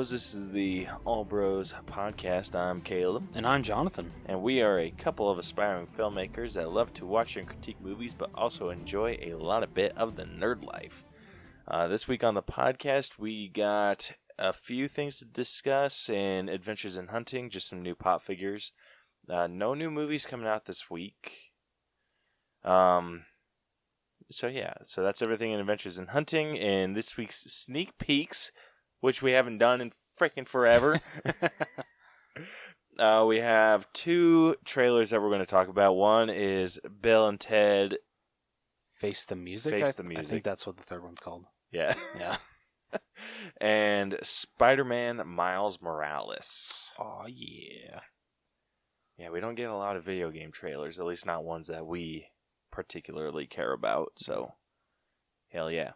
Bros. This is the All Bros podcast. I'm Caleb. And I'm Jonathan. And we are a couple of aspiring filmmakers that love to watch and critique movies, but also enjoy a lot of bit of the nerd life. This week on the podcast, we got a few things to discuss in Adventures in Hunting, just some new pop figures. No new movies coming out this week. So that's everything in Adventures in Hunting. And this week's sneak peeks, which we haven't done in freaking forever. We have two trailers that we're going to talk about. One is Bill and Ted Face the Music? Face the Music. I think that's what the third one's called. Yeah. Yeah. And Spider-Man Miles Morales. Oh, yeah. Yeah, we don't get a lot of video game trailers, at least not ones that we particularly care about, so hell yeah.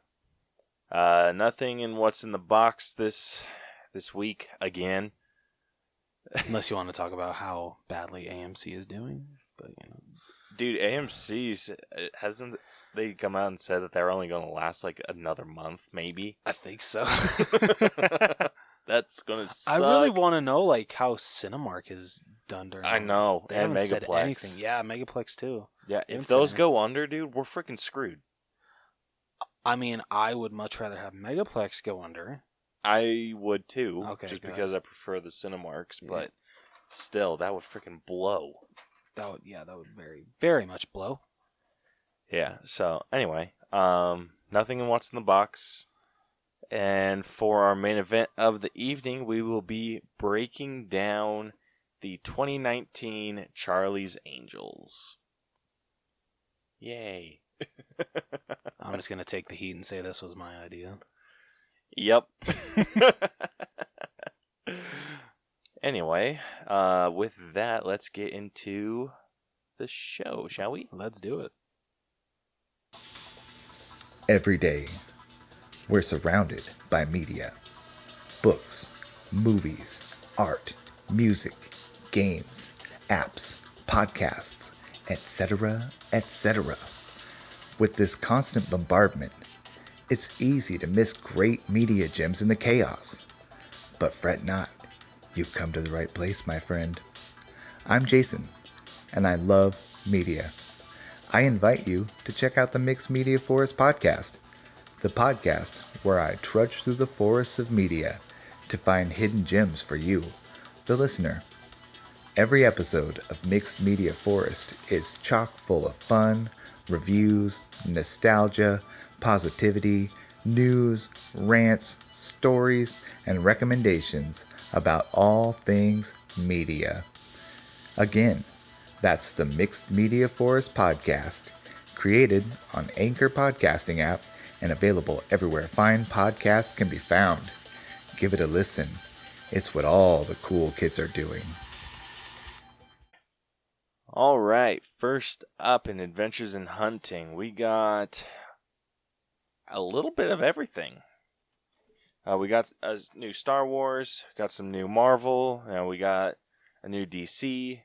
Nothing in what's in the box this week again. Unless you want to talk about how badly AMC is doing, but you know. Dude, AMC's hasn't they come out and said that they're only going to last like another month, maybe? I think so. That's gonna suck. I really want to know like how Cinemark is done during. I know. They and haven't said Megaplex. anything. Yeah, Megaplex too. Yeah, if those go under, dude, we're freaking screwed. I mean, I would much rather have Megaplex go under. I would too, okay, just because I prefer the Cinemarks, but still, that would freaking blow. That would very, very much blow. Yeah, so anyway, nothing in what's in the box. And for our main event of the evening, we will be breaking down the 2019 Charlie's Angels. Yay. I'm just going to take the heat and say this was my idea. Yep. Anyway, with that, let's get into the show, shall we? Let's do it. Every day, we're surrounded by media. Books, movies, art, music, games, apps, podcasts, etc., etc. With this constant bombardment, it's easy to miss great media gems in the chaos. But fret not, you've come to the right place, my friend. I'm Jason, and I love media. I invite you to check out the Mixed Media Forest podcast, the podcast where I trudge through the forests of media to find hidden gems for you, the listener. Every episode of Mixed Media Forest is chock full of fun, reviews, nostalgia, positivity, news, rants, stories, and recommendations about all things media. Again, that's the Mixed Media Forest podcast, created on Anchor Podcasting app and available everywhere fine podcasts can be found. Give it a listen. It's what all the cool kids are doing. All right, first up in Adventures in Hunting, we got a little bit of everything. We got a new Star Wars, got some new Marvel, and we got a new DC.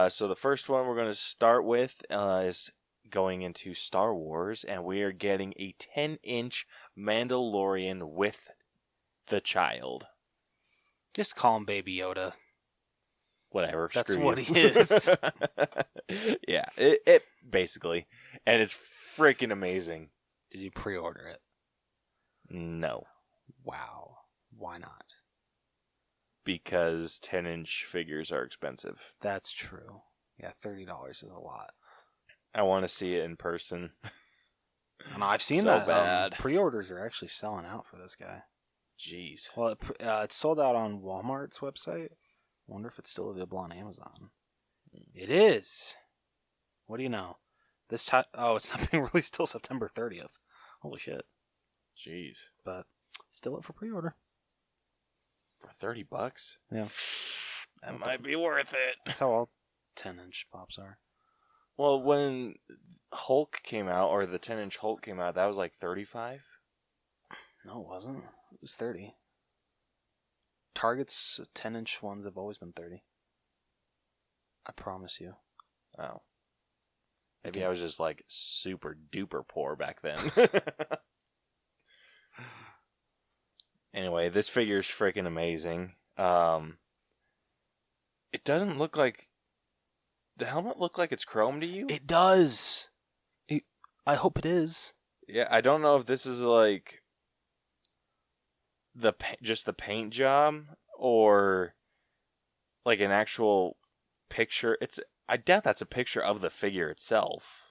So the first one we're going to start with is going into Star Wars, and we are getting a 10-inch Mandalorian with the child. Just call him Baby Yoda. Whatever. That's what he is. Yeah, it basically. And it's freaking amazing. Did you pre-order it? No. Wow. Why not? Because 10-inch figures are expensive. That's true. Yeah, $30 is a lot. I want to see it in person. And I've seen so that. Bad. Pre-orders are actually selling out for this guy. Jeez. Well, it's sold out on Walmart's website. Wonder if it's still available on Amazon. It is. What do you know? This time, it's not being released till September 30th. Holy shit! Jeez. But still up for pre-order. For $30? Yeah. That might be worth it. That's how all 10-inch pops are. Well, when Hulk came out, or the 10-inch Hulk came out, that was like $35? No, it wasn't. It was $30. Target's 10-inch ones have always been $30. I promise you. Oh. Maybe I was just like super duper poor back then. Anyway, this figure is freaking amazing. It doesn't look like... The helmet look like it's chrome to you? It does. I hope it is. Yeah, I don't know if this is like just the paint job or like an actual picture. I doubt that's a picture of the figure itself.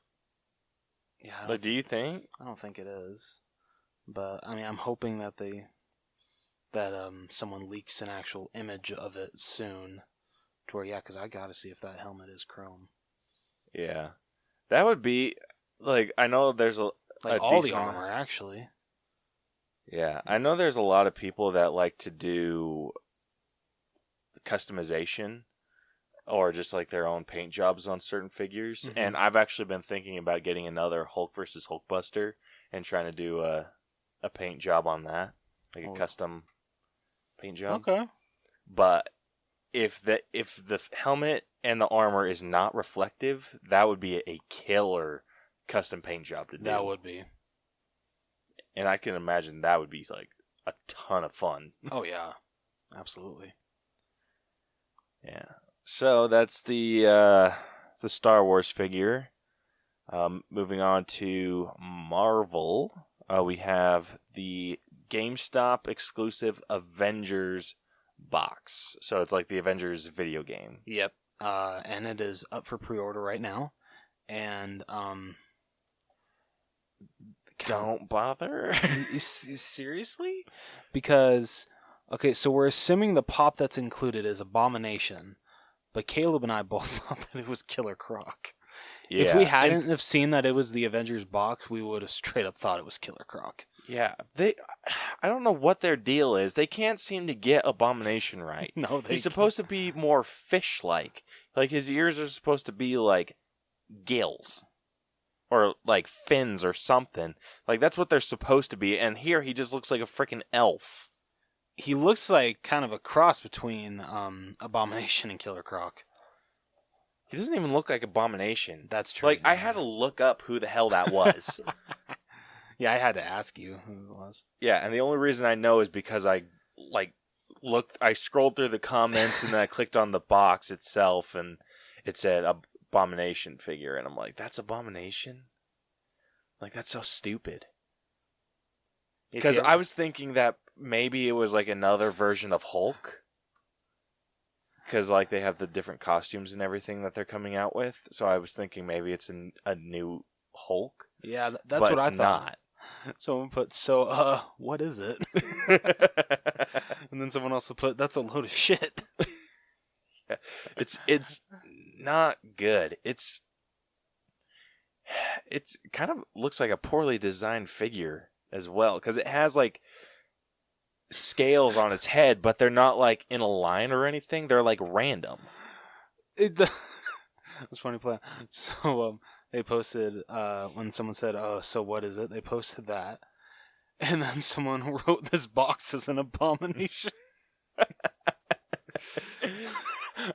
Yeah. Like, do you think? I don't think it is. But I mean, I'm hoping that someone leaks an actual image of it soon. To where, because I gotta see if that helmet is chrome. Yeah, that would be like, I know there's a all the armor actually. Yeah, I know there's a lot of people that like to do customization or just like their own paint jobs on certain figures, and I've actually been thinking about getting another Hulk versus Hulkbuster and trying to do a paint job on that, like a custom paint job. Okay, but if the helmet and the armor is not reflective, that would be a killer custom paint job to do. That would be. And I can imagine that would be like a ton of fun. Oh yeah, absolutely. Yeah. So that's the Star Wars figure. Moving on to Marvel, we have the GameStop exclusive Avengers box. So it's like the Avengers video game. Yep. And it is up for pre-order right now. And don't bother. Seriously? Because so we're assuming the pop that's included is Abomination, but Caleb and I both thought that it was Killer Croc. Yeah. If we hadn't have seen that it was the Avengers box, we would have straight up thought it was Killer Croc. Yeah, I don't know what their deal is. They can't seem to get Abomination right. No, he's supposed to be more fish-like. Like, his ears are supposed to be like gills. Or like fins or something. Like, that's what they're supposed to be. And here he just looks like a freaking elf. He looks like kind of a cross between Abomination and Killer Croc. He doesn't even look like Abomination. That's true. Like, I had to look up who the hell that was. Yeah, I had to ask you who it was. Yeah, and the only reason I know is because I scrolled through the comments and then I clicked on the box itself and it said Abomination figure, and I'm like, that's Abomination? Like, that's so stupid. Because I was thinking that maybe it was like another version of Hulk. Because like they have the different costumes and everything that they're coming out with, so I was thinking maybe it's a new Hulk. Yeah, that's what I thought. Not. Someone put, what is it? And then someone also put, that's a load of shit. Yeah, it's not good. It's kind of looks like a poorly designed figure as well, because it has like scales on its head, but they're not like in a line or anything. They're like random. It's funny play. So they posted when someone said, "Oh, so what is it?" They posted that, and then someone wrote, "This box is an abomination."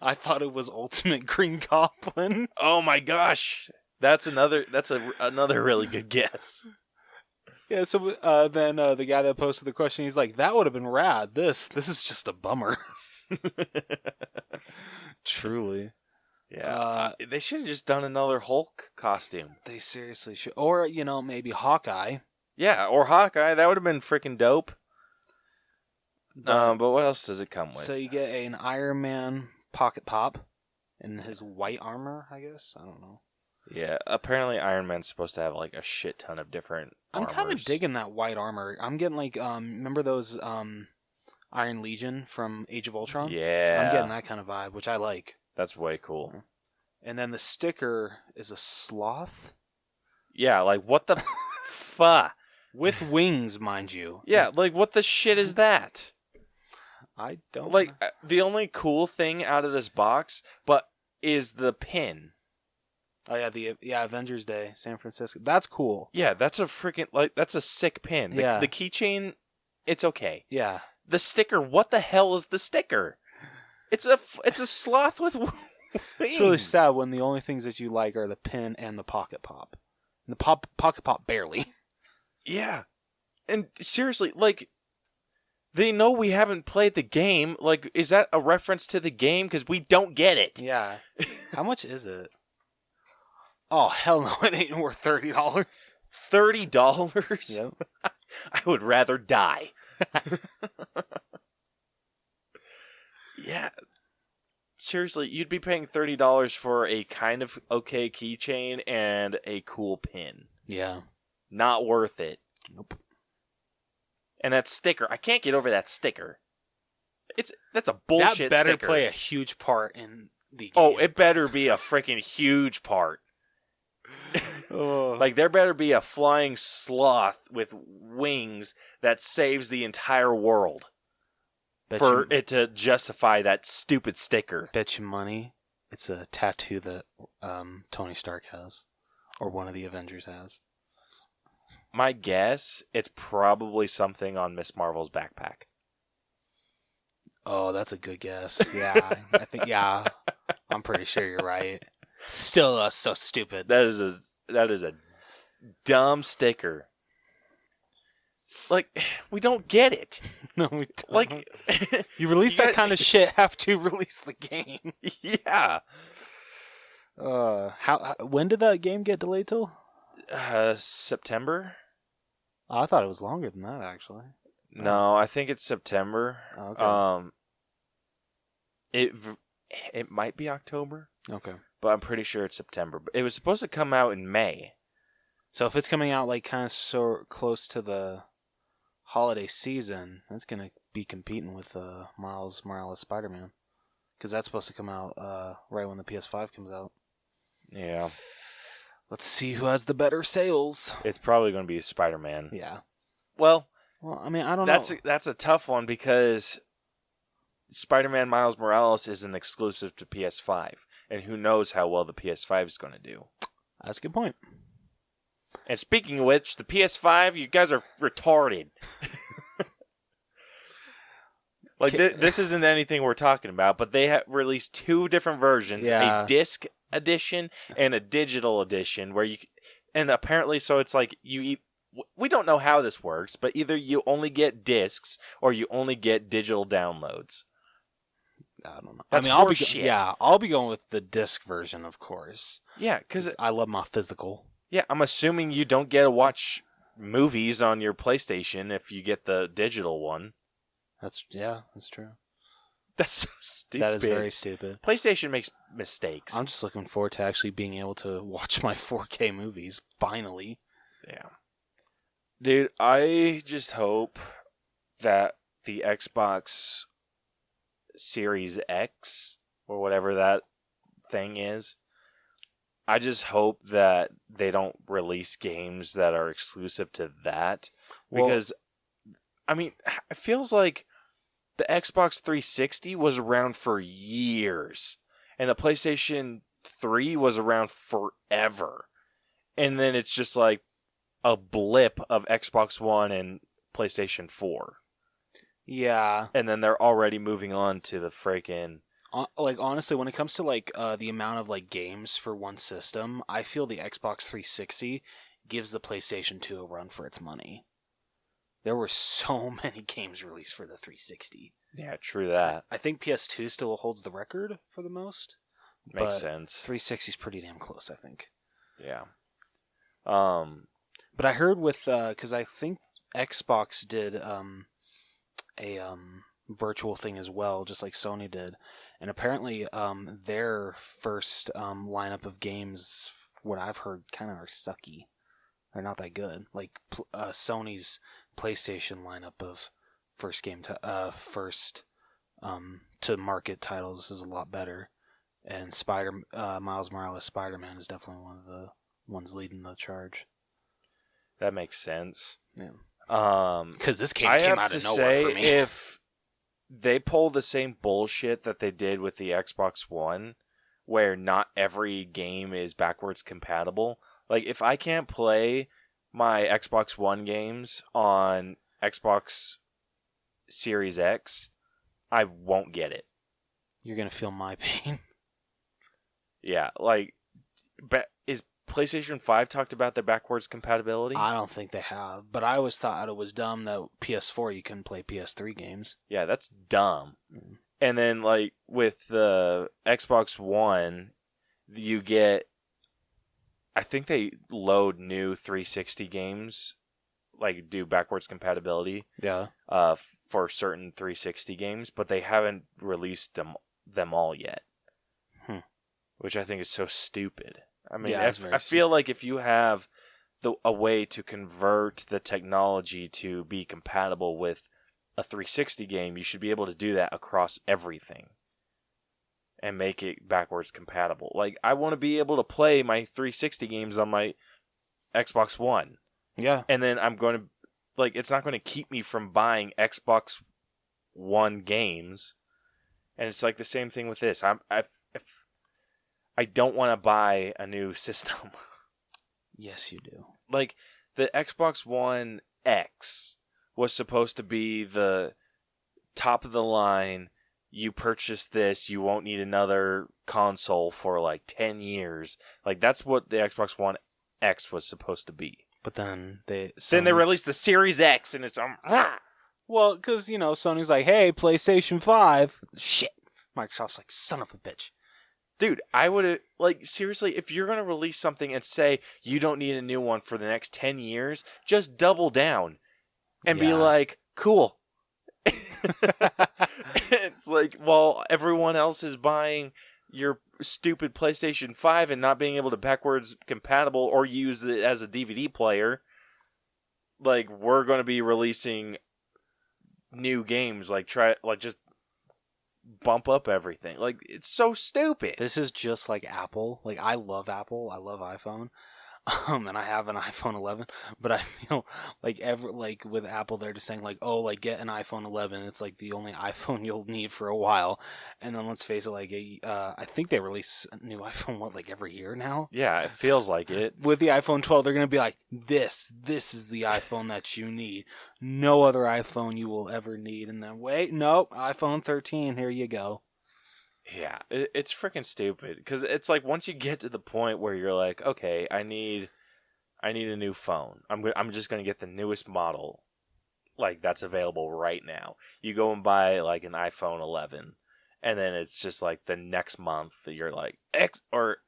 I thought it was Ultimate Green Goblin. Oh my gosh, that's another really good guess. Yeah, so then the guy that posted the question, he's like, "That would have been rad. This is just a bummer." Truly. Yeah, they should have just done another Hulk costume. They seriously should. Or, maybe Hawkeye. Yeah, or Hawkeye. That would have been freaking dope. But what else does it come with? So you get an Iron Man pocket pop in his white armor, I guess? I don't know. Yeah, apparently Iron Man's supposed to have like a shit ton of different armors. I'm kind of digging that white armor. I'm getting like, remember those Iron Legion from Age of Ultron? Yeah. I'm getting that kind of vibe, which I like. That's way cool. And then the sticker is a sloth? Yeah, like what the fuck? With wings, mind you. Yeah, like what the shit is that? I don't like the only cool thing out of this box, is the pin. Oh yeah, Avengers Day, San Francisco. That's cool. Yeah, that's a freaking that's a sick pin. The keychain, it's okay. Yeah. The sticker, what the hell is the sticker? It's a sloth with wings. It's really sad when the only things that you like are the pin and the pocket pop. And the pocket pop barely. Yeah. And seriously, like They know we haven't played the game. Like, is that a reference to the game? Because we don't get it. Yeah. How much is it? Oh, hell no, it ain't worth $30. $30? Yep. I would rather die. Yeah. Seriously, you'd be paying $30 for a kind of okay keychain and a cool pin. Yeah. Not worth it. Nope. And that sticker, I can't get over that sticker. That's a bullshit sticker. That better play a huge part in the game. Oh, it better be a freaking huge part. Like, there better be a flying sloth with wings that saves the entire world for it to justify that stupid sticker. Bet you money it's a tattoo that Tony Stark has, or one of the Avengers has. My guess, it's probably something on Miss Marvel's backpack. Oh, that's a good guess. Yeah, I think, yeah, I'm pretty sure you're right. Still so stupid. That is a dumb sticker. Like, we don't get it. No, we don't. Like, you release that kind of shit, have to release the game. Yeah. When did that game get delayed till? September? Oh, I thought it was longer than that, actually. No, I think it's September. Okay. It might be October. Okay. But I'm pretty sure it's September. It was supposed to come out in May. So if it's coming out like kind of so close to the holiday season, that's going to be competing with Miles Morales Spider-Man. Because that's supposed to come out right when the PS5 comes out. Yeah. Let's see who has the better sales. It's probably going to be Spider-Man. Yeah. Well, I mean, I don't know. That's a tough one because Spider-Man Miles Morales is an exclusive to PS5. And who knows how well the PS5 is going to do. That's a good point. And speaking of which, the PS5, you guys are retarded. Like, this isn't anything we're talking about, but they have released two different versions, Yeah. a disc edition and a digital edition, where and apparently, so it's like, we don't know how this works, but either you only get discs or you only get digital downloads. I don't know. That's I'll be going with the disc version, of course. Yeah, because I love my physical. Yeah, I'm assuming you don't get to watch movies on your PlayStation if you get the digital one. That's true. That's so stupid. That is very stupid. PlayStation makes mistakes. I'm just looking forward to actually being able to watch my 4K movies, finally. Yeah. Dude, I just hope that the Xbox Series X, or whatever that thing is, I just hope that they don't release games that are exclusive to that. Because, I mean, it feels like the Xbox 360 was around for years. And the PlayStation 3 was around forever. And then it's just like a blip of Xbox One and PlayStation 4. Yeah. And then they're already moving on to the freaking... Like, honestly, when it comes to, like, the amount of, like, games for one system, I feel the Xbox 360 gives the PlayStation 2 a run for its money. There were so many games released for the 360. Yeah, true that. I think PS2 still holds the record for the most. Makes sense. 360 is pretty damn close, I think. Yeah. But I heard with, because I think Xbox did a virtual thing as well, just like Sony did. And apparently their first lineup of games, what I've heard, kind of are sucky. They're not that good. Like Sony's PlayStation lineup of first to market titles is a lot better. And Miles Morales Spider-Man is definitely one of the ones leading the charge. That makes sense. Yeah. Because this game I came have out to of nowhere say, for me. if they pull the same bullshit that they did with the Xbox One, where not every game is backwards compatible, like if I can't play my Xbox One games on Xbox Series X, I won't get it. You're going to feel my pain. Yeah, like, is PlayStation 5 talked about their backwards compatibility? I don't think they have, but I always thought it was dumb that PS4 you couldn't play PS3 games. Yeah, that's dumb. And then, like, with the Xbox One, you get... I think they load new 360 games, like, do backwards compatibility. Yeah. For certain 360 games, but they haven't released them all yet. Which I think is so stupid. I mean, Yeah, I feel like if you have a way to convert the technology to be compatible with a 360 game, you should be able to do that across everything and make it backwards compatible. Like, I want to be able to play my 360 games on my Xbox One. Yeah. And then I'm going to, like, it's not going to keep me from buying Xbox One games. And it's like the same thing with this. I don't want to buy a new system. Yes, you do. Like, the Xbox One X was supposed to be the top of the line. You purchase this, you won't need another console for like 10 years. Like, that's what the Xbox One X was supposed to be. But then they released the Series X, and it's well, because Sony's like, hey, PlayStation 5, shit. Microsoft's like, son of a bitch. Dude, I would like, seriously, if you're gonna release something and say you don't need a new one for the next 10 years, just double down and be like, cool. It's like, while everyone else is buying your stupid PlayStation 5 and not being able to backwards compatible or use it as a DVD player, like, we're going to be releasing new games, just bump up everything. Like, it's so stupid. This is just like Apple. Like, I love Apple. I love iPhone. And I have an iPhone 11, but I feel like with Apple, they're just saying like, oh, like, get an iPhone 11. It's like the only iPhone you'll need for a while. And then let's face it, like, I think they release a new iPhone like every year now. Yeah, it feels like it. With the iPhone 12, they're gonna be like, this is the iPhone that you need. No other iPhone you will ever need. And then wait, nope, iPhone 13. Here you go. Yeah, it's freaking stupid, because it's like, once you get to the point where you're like, okay, I need a new phone. I'm just gonna get the newest model, like, that's available right now. You go and buy like an iPhone 11, and then it's just like the next month you're like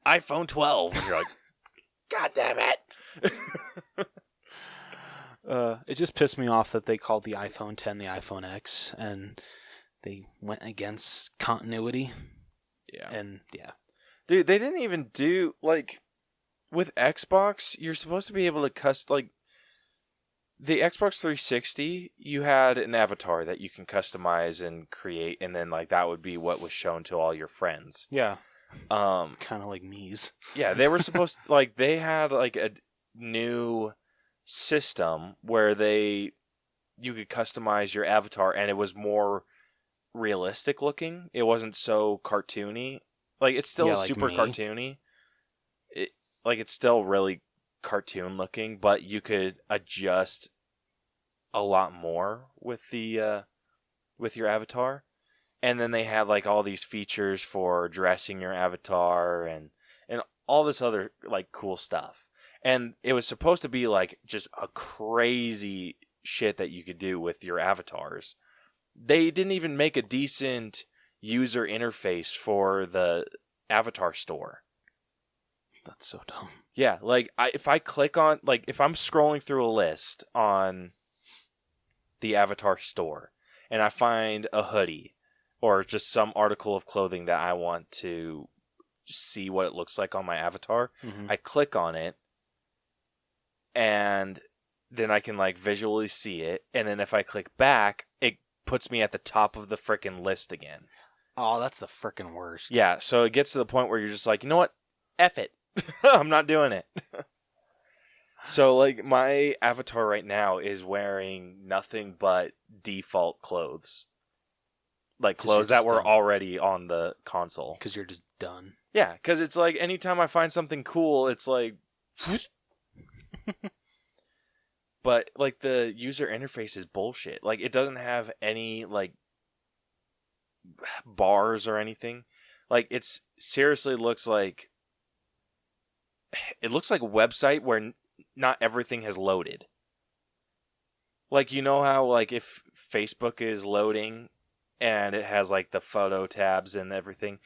iPhone 12, and you're like, God damn it! It just pissed me off that they called the iPhone 10 the iPhone X, and they went against continuity. Yeah. And, yeah. Dude, they didn't even do, like, with Xbox, you're supposed to be able to like, the Xbox 360, you had an avatar that you can customize and create, and then, like, that would be what was shown to all your friends. Yeah. Kind of like me's. Yeah, they were supposed to, like, they had, like, a new system where you could customize your avatar, and it was more realistic looking. It wasn't so cartoony. Like, it's still like super cartoony. It's still really cartoon looking, but you could adjust a lot more with the with your avatar. And then they had, like, all these features for dressing your avatar and all this other, like, cool stuff. And it was supposed to be, like, just a crazy shit that you could do with your avatars. They didn't even make a decent user interface for the avatar store. That's so dumb. Yeah, like, if I click on, like, if I'm scrolling through a list on the avatar store and I find a hoodie or just some article of clothing that I want to see what it looks like on my avatar, I click on it, and then I can, like, visually see it, and then if I click back, it puts me at the top of the frickin' list again. Oh, that's the frickin' worst. Yeah, so it gets to the point where you're just like, you know what? F it. I'm not doing it. So, like, my avatar right now is wearing nothing but default clothes. Like, clothes that were already on the console. Because you're just done. Yeah, because it's like, anytime I find something cool, it's like... But, like, the user interface is bullshit. Like, it doesn't have any, like, bars or anything. Like, it's seriously looks like it looks like a website where not everything has loaded. Like, you know how, like, if Facebook is loading and it has, like, the photo tabs and everything,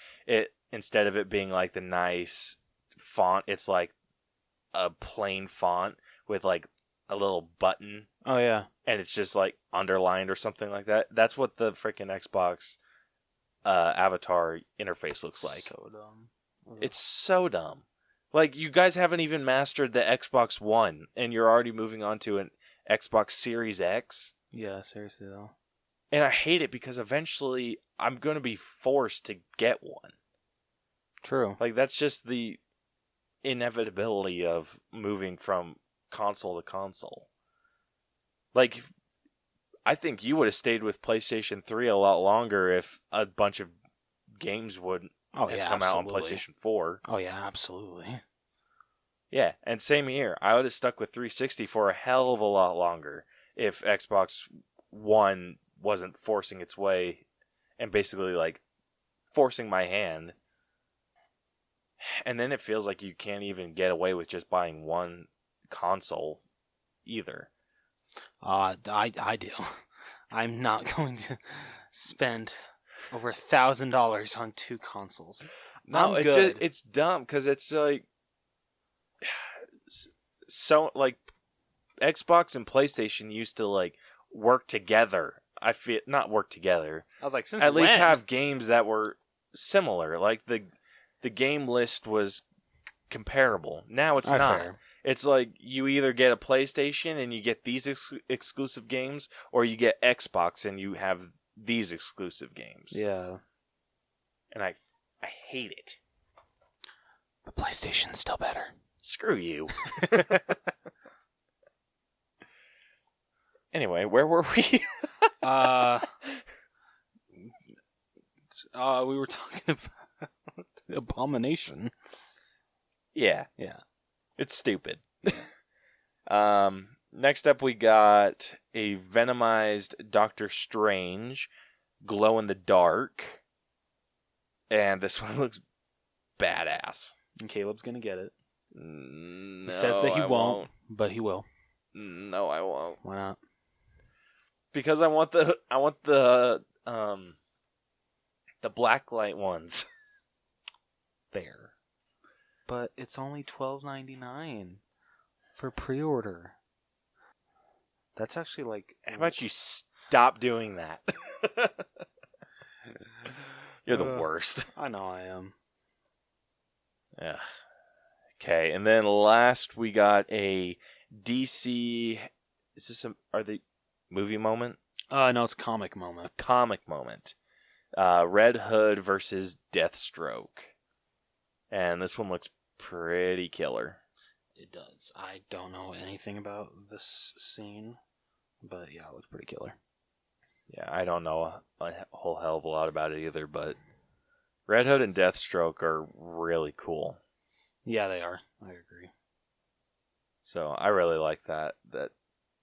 instead of it being, like, the nice font, it's, like, a plain font with, like, a little button. Oh, yeah. And it's just, like, underlined or something like that. That's what the freaking Xbox avatar interface looks like. So dumb. It's so dumb. Like, you guys haven't even mastered the Xbox One, and you're already moving on to an Xbox Series X. Yeah, seriously, though. And I hate it because eventually I'm going to be forced to get one. True. Like, that's just the inevitability of moving from console to console. Like, I think you would have stayed with PlayStation 3 a lot longer if a bunch of games would have come out on PlayStation 4. Oh, yeah, absolutely. Yeah, and same here. I would have stuck with 360 for a hell of a lot longer if Xbox One wasn't forcing its way and basically, like, forcing my hand. And then it feels like you can't even get away with just buying one console either. I do. I'm not going to spend over $1,000 on 2 consoles. No, it's dumb because it's like so like Xbox and PlayStation used to like work together. I feel not work together. I was like, since at when? least have games that were similar. Like the game list was comparable. Now it's not. Fair. It's like you either get a PlayStation and you get these exclusive games, or you get Xbox and you have these exclusive games. Yeah. And I hate it. But PlayStation's still better. Screw you. Anyway, where were we? We were talking about Abomination. Yeah. Yeah. It's stupid. Next up we got a Venomized Doctor Strange, glow in the dark. And this one looks badass. And Caleb's gonna get it. No, He says that he I won't, but he will. No, I won't. Why not? Because I want the blacklight ones. Fair. But it's only $12.99 for pre-order. That's actually like... How about you stop doing that? You're the worst. I know I am. Yeah. Okay, and then last we got a DC... Is this are they movie moment? No, it's comic moment. Comic moment. Red Hood versus Deathstroke. And this one looks pretty killer. It does. I don't know anything about this scene, but yeah, it looks pretty killer. Yeah, I don't know a whole hell of a lot about it either, but Red Hood and Deathstroke are really cool. Yeah, they are. I agree. So I really like that. That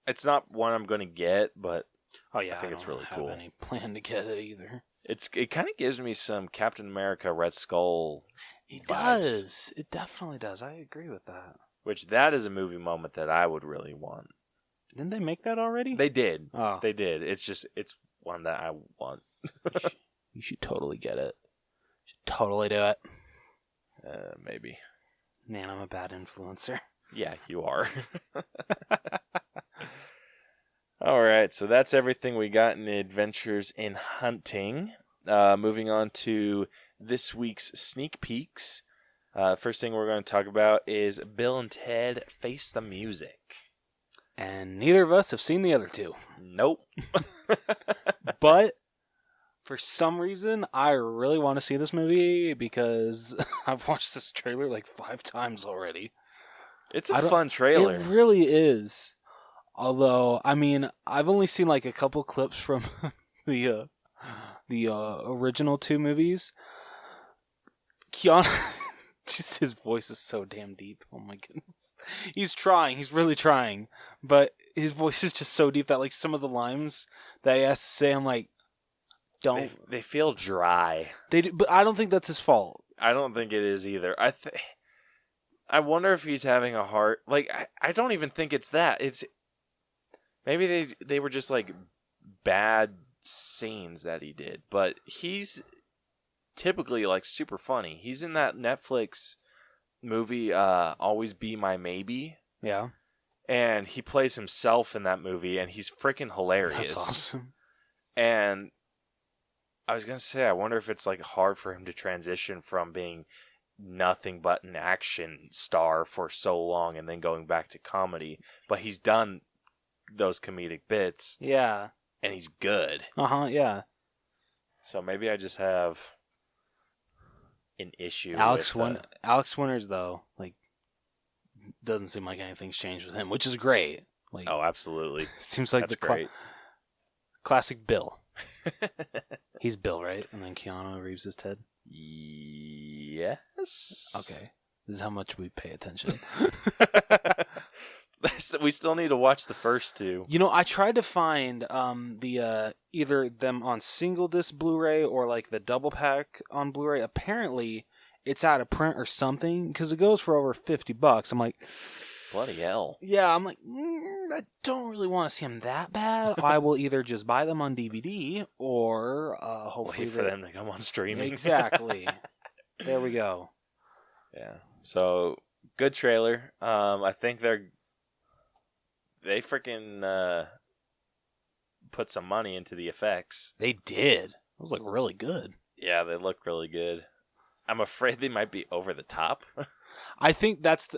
it's not one I'm going to get, but I think it's really cool. I don't have any plan to get it either. It kind of gives me some Captain America Red Skull. It vibes, does. It definitely does. I agree with that. which that is a movie moment that I would really want. Didn't they make that already? They did. Oh. They did. It's one that I want. You should totally get it. You should totally do it. Maybe. Man, I'm a bad influencer. Yeah, you are. All right, so that's everything we got in Adventures in Hunting. Moving on to this week's sneak peeks. First thing we're going to talk about is Bill and Ted Face the Music. And neither of us have seen the other two. Nope. But for some reason, I really want to see this movie because I've watched this trailer like 5 times already. It's a fun trailer. It really is. Although, I mean, I've only seen like a couple clips from the original 2 movies. Keanu, just his voice is so damn deep. Oh my goodness. He's trying. He's really trying. But his voice is just so deep that like some of the lines that he has to say, I'm like, don't. They feel dry. They do, but I don't think that's his fault. I don't think it is either. I wonder if he's having a heart. Like, I don't even think it's that. It's maybe they were just like bad scenes that he did. But he's typically like super funny. He's in that Netflix movie, Always Be My Maybe. Yeah. And he plays himself in that movie, and he's freaking hilarious. That's awesome. And I was going to say, I wonder if it's like hard for him to transition from being nothing but an action star for so long and then going back to comedy. But he's done those comedic bits. Yeah. And he's good. Yeah. So maybe I just have an issue Alex with... Winters, though, like, doesn't seem like anything's changed with him, which is great. Like, oh, absolutely. Seems like that's the great. Classic Bill. He's Bill, right? And then Keanu Reeves is Ted? Yes. Okay. This is how much we pay attention. We still need to watch the first two. You know, I tried to find the either them on single disc Blu-ray or like the double pack on Blu-ray. Apparently, it's out of print or something because it goes for over $50. I'm like, bloody hell. Yeah, I'm like, I don't really want to see them that bad. I will either just buy them on DVD or hopefully wait for them to come on streaming. Exactly. There we go. Yeah. So good trailer. I think they freaking put some money into the effects. They did. It was like really good. Yeah, they look really good. I'm afraid they might be over the top. I think that's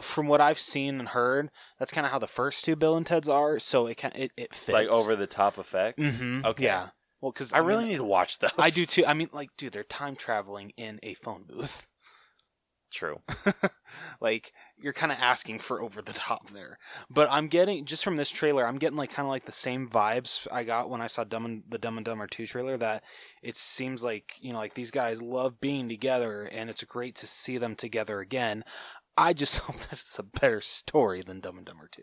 from what I've seen and heard. That's kind of how the first two Bill and Ted's are. So it fits like over the top effects. Mm-hmm. Okay. Yeah. Well, because I really need to watch those. I do too. I mean, like, dude, they're time traveling in a phone booth. True. Like, you're kind of asking for over the top there. But I'm getting, just from this trailer, I'm getting like kind of like the same vibes I got when I saw the Dumb and Dumber 2 trailer, that it seems like, you know, like these guys love being together and it's great to see them together again. I just hope that it's a better story than Dumb and Dumber 2.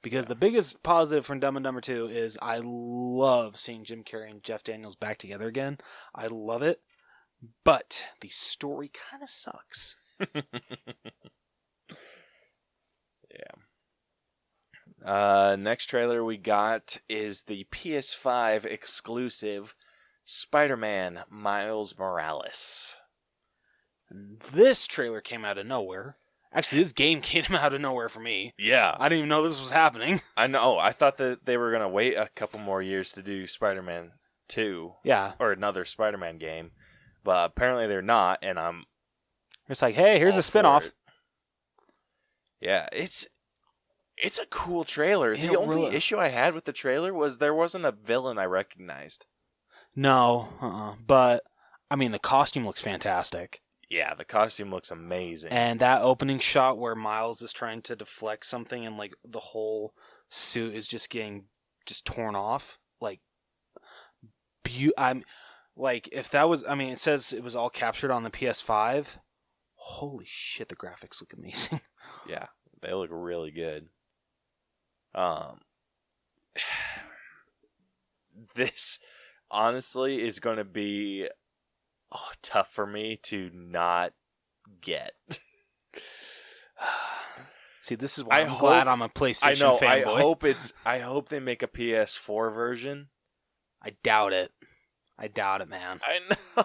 Because the biggest positive from Dumb and Dumber 2 is I love seeing Jim Carrey and Jeff Daniels back together again. I love it. But the story kind of sucks. Yeah. Next trailer we got is the PS5 exclusive Spider-Man Miles Morales. This trailer came out of nowhere. Actually, this game came out of nowhere for me. Yeah. I didn't even know this was happening. I know. I thought that they were going to wait a couple more years to do Spider-Man 2. Yeah. Or another Spider-Man game. But apparently they're not, and I'm... It's like, hey, here's a spinoff. Yeah, it's a cool trailer. The only issue I had with the trailer was there wasn't a villain I recognized. No, but, I mean, the costume looks fantastic. Yeah, the costume looks amazing. And that opening shot where Miles is trying to deflect something and, like, the whole suit is just getting torn off. Like, like, if that was, I mean, it says it was all captured on the PS5. Holy shit, the graphics look amazing. Yeah, they look really good. This, honestly, is going to be tough for me to not get. See, this is why I'm glad I'm a PlayStation fanboy. I hope they make a PS4 version. I doubt it, man. I know.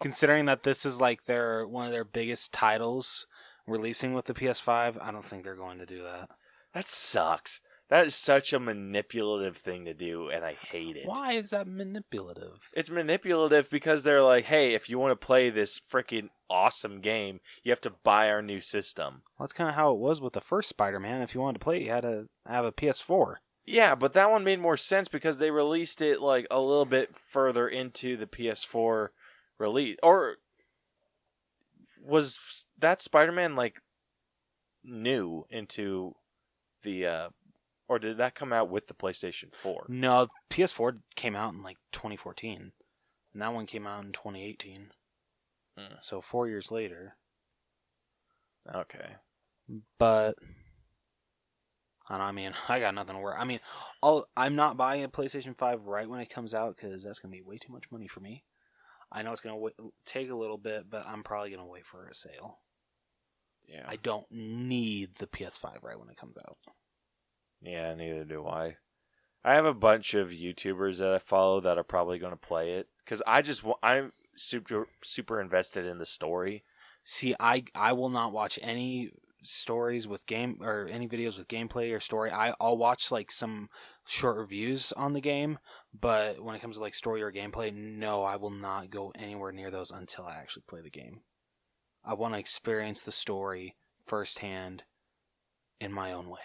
Considering that this is like one of their biggest titles releasing with the PS5, I don't think they're going to do that. That sucks. That is such a manipulative thing to do, and I hate it. Why is that manipulative? It's manipulative because they're like, hey, if you want to play this freaking awesome game, you have to buy our new system. Well, that's kind of how it was with the first Spider-Man. If you wanted to play it, you had to have a PS4. Yeah, but that one made more sense because they released it like a little bit further into the PS4 release. Or was that Spider-Man like new into the or did that come out with the PlayStation 4? No, PS4 came out in like 2014. And that one came out in 2018. So 4 years later. Okay. But I mean, I got nothing to worry. I mean, I'm not buying a PlayStation 5 right when it comes out because that's going to be way too much money for me. I know it's going to take a little bit, but I'm probably going to wait for a sale. Yeah. I don't need the PS5 right when it comes out. Yeah, neither do I. I have a bunch of YouTubers that I follow that are probably going to play it because I'm super invested in the story. See, I will not watch any stories with game or any videos with gameplay or story. I'll watch like some short reviews on the game, but when it comes to like story or gameplay, no, I will not go anywhere near those until I actually play the game. I want to experience the story firsthand in my own way.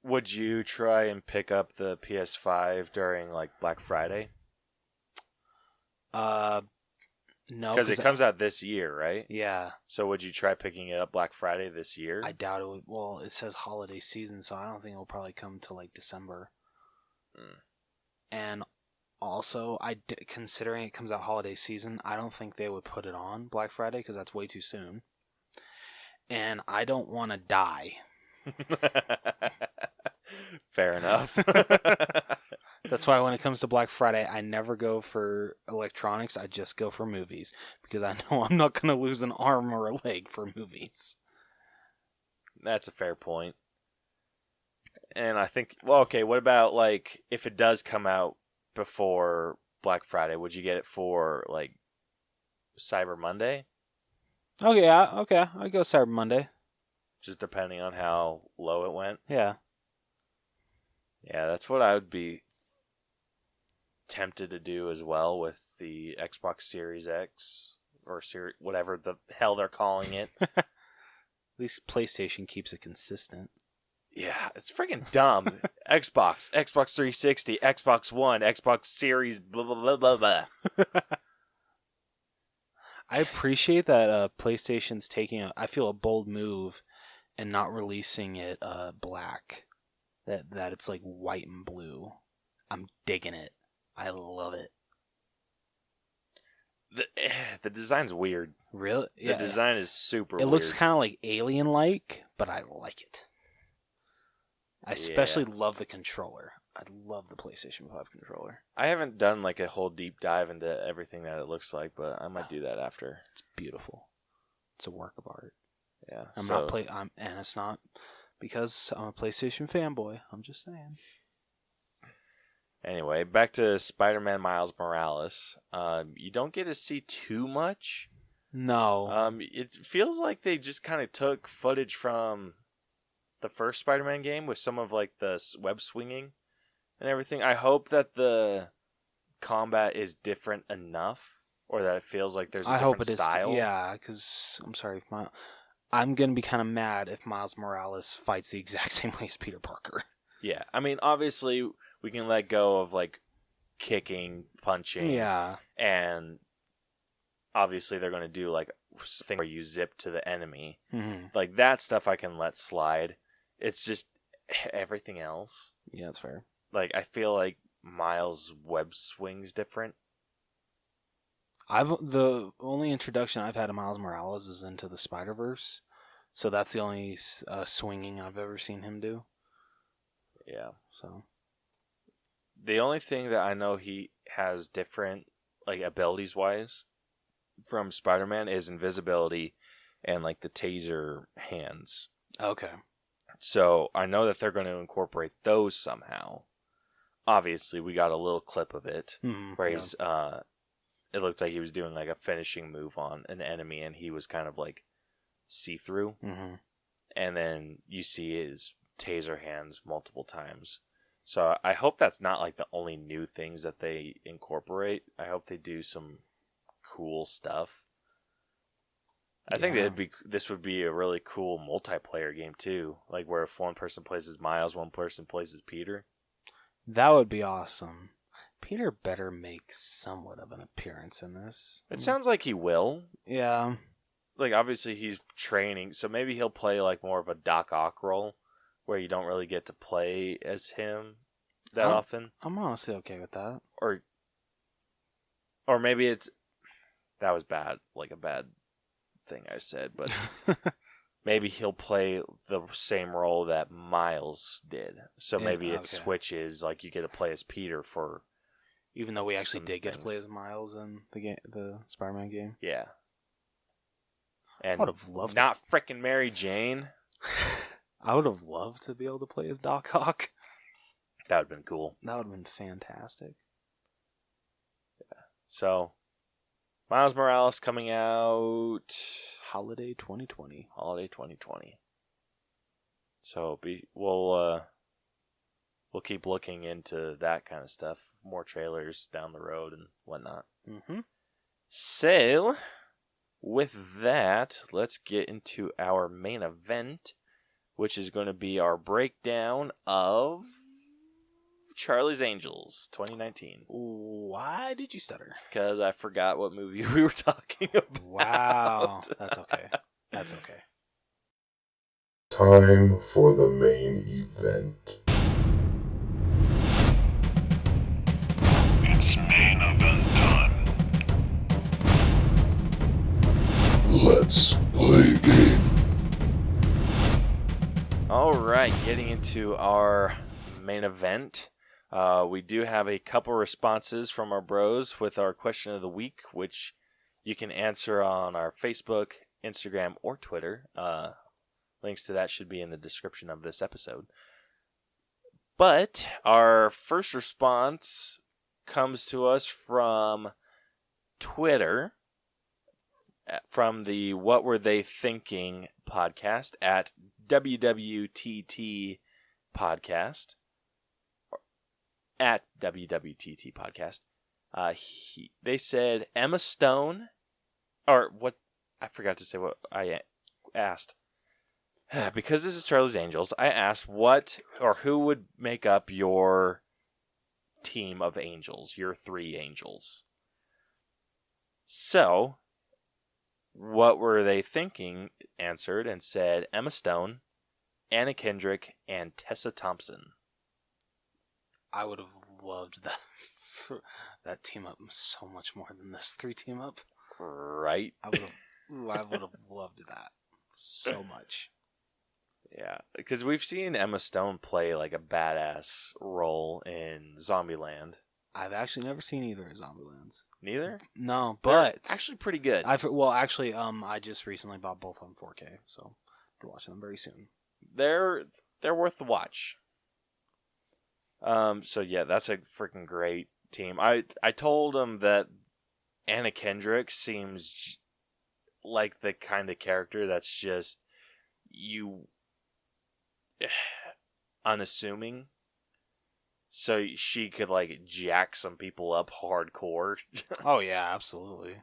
Would you try and pick up the PS5 during like Black Friday? No, because it comes out this year, right? Yeah. So would you try picking it up Black Friday this year? I doubt it would. Well, it says holiday season, so I don't think it'll probably come till like December. And also, considering it comes out holiday season, I don't think they would put it on Black Friday because that's way too soon. And I don't want to die. Fair enough. That's why when it comes to Black Friday, I never go for electronics. I just go for movies because I know I'm not going to lose an arm or a leg for movies. That's a fair point. And I think, well, okay, what about like if it does come out before Black Friday, would you get it for like Cyber Monday? Okay, I'd go Cyber Monday. Just depending on how low it went? Yeah. Yeah, that's what I would be tempted to do as well with the Xbox Series X or whatever the hell they're calling it. At least PlayStation keeps it consistent. Yeah, it's freaking dumb. Xbox 360, Xbox One, Xbox Series, blah, blah, blah, blah, blah. I appreciate that PlayStation's taking I feel a bold move and not releasing it black. That it's like white and blue. I'm digging it. I love it. The design's weird. Really? The design is super weird. It looks kind of like alien-like, but I like it. I especially love the controller. I love the PlayStation 5 controller. I haven't done like a whole deep dive into everything that it looks like, but I might do that after. It's beautiful. It's a work of art. Yeah. And it's not because I'm a PlayStation fanboy. I'm just saying. Anyway, back to Spider-Man Miles Morales. You don't get to see too much. No. It feels like they just kind of took footage from the first Spider-Man game with some of like the web swinging and everything. I hope that the combat is different enough, or that it feels like there's a different style. Yeah, because I'm sorry, I'm gonna be kind of mad if Miles Morales fights the exact same way as Peter Parker. Yeah, I mean, obviously we can let go of like kicking, punching, and obviously they're gonna do like thing where you zip to the enemy, like that stuff I can let slide. It's just everything else. Yeah, that's fair. Like I feel like Miles' web swing's different. The only introduction I've had to Miles Morales is into the Spider-Verse, so that's the only swinging I've ever seen him do. Yeah. So the only thing that I know he has different, like abilities wise, from Spider-Man is invisibility and like the taser hands. Okay. So I know that they're going to incorporate those somehow. Obviously, we got a little clip of it where he's it looked like he was doing like a finishing move on an enemy, and he was kind of like see-through. And then you see his taser hands multiple times. So I hope that's not like the only new things that they incorporate. I hope they do some cool stuff. I think this would be a really cool multiplayer game too, like where if one person plays as Miles, one person plays as Peter. That would be awesome. Peter better make somewhat of an appearance in this. It sounds like he will. Yeah. Like obviously he's training, so maybe he'll play like more of a Doc Ock role, where you don't really get to play as him that often. I'm honestly okay with that. Or maybe it's that was bad, like a bad thing I said, but maybe he'll play the same role that Miles did. So maybe it switches, like you get to play as Peter for. Even though we actually did get to play as Miles in the Spider-Man game. Yeah. And I would have loved not frickin' Mary Jane. I would have loved to be able to play as Doc Ock. That would have been cool. That would have been fantastic. So, Miles Morales coming out Holiday 2020. Holiday 2020. So we'll keep looking into that kind of stuff. More trailers down the road and whatnot. Mm-hmm. So, with that, let's get into our main event, which is going to be our breakdown of Charlie's Angels 2019. Why did you stutter? Because I forgot what movie we were talking about. Wow. That's okay. That's okay. Time for the main event. It's main event time. Let's play a game. All right, getting into our main event. We do have a couple responses from our bros with our question of the week, which you can answer on our Facebook, Instagram, or Twitter. Links to that should be in the description of this episode. But our first response comes to us from Twitter, from the What Were They Thinking podcast at WWTT podcast. At WWTT podcast. They said Emma Stone, or what? I forgot to say what I asked. Because this is Charlie's Angels, I asked what or who would make up your team of angels, your 3 angels. So, What Were They Thinking answered and said Emma Stone, Anna Kendrick, and Tessa Thompson. I would have loved that team up so much more than this 3 team up. Right? I would have loved that so much. Yeah, because we've seen Emma Stone play like a badass role in Zombieland. I've actually never seen either of Zombielands. Neither? No, They're but actually pretty good. I just recently bought both on 4K, so I'll be watching them very soon. They're worth the watch. So yeah, that's a freaking great team. I told him that Anna Kendrick seems like the kind of character that's just unassuming. So she could like jack some people up hardcore. Oh yeah, absolutely.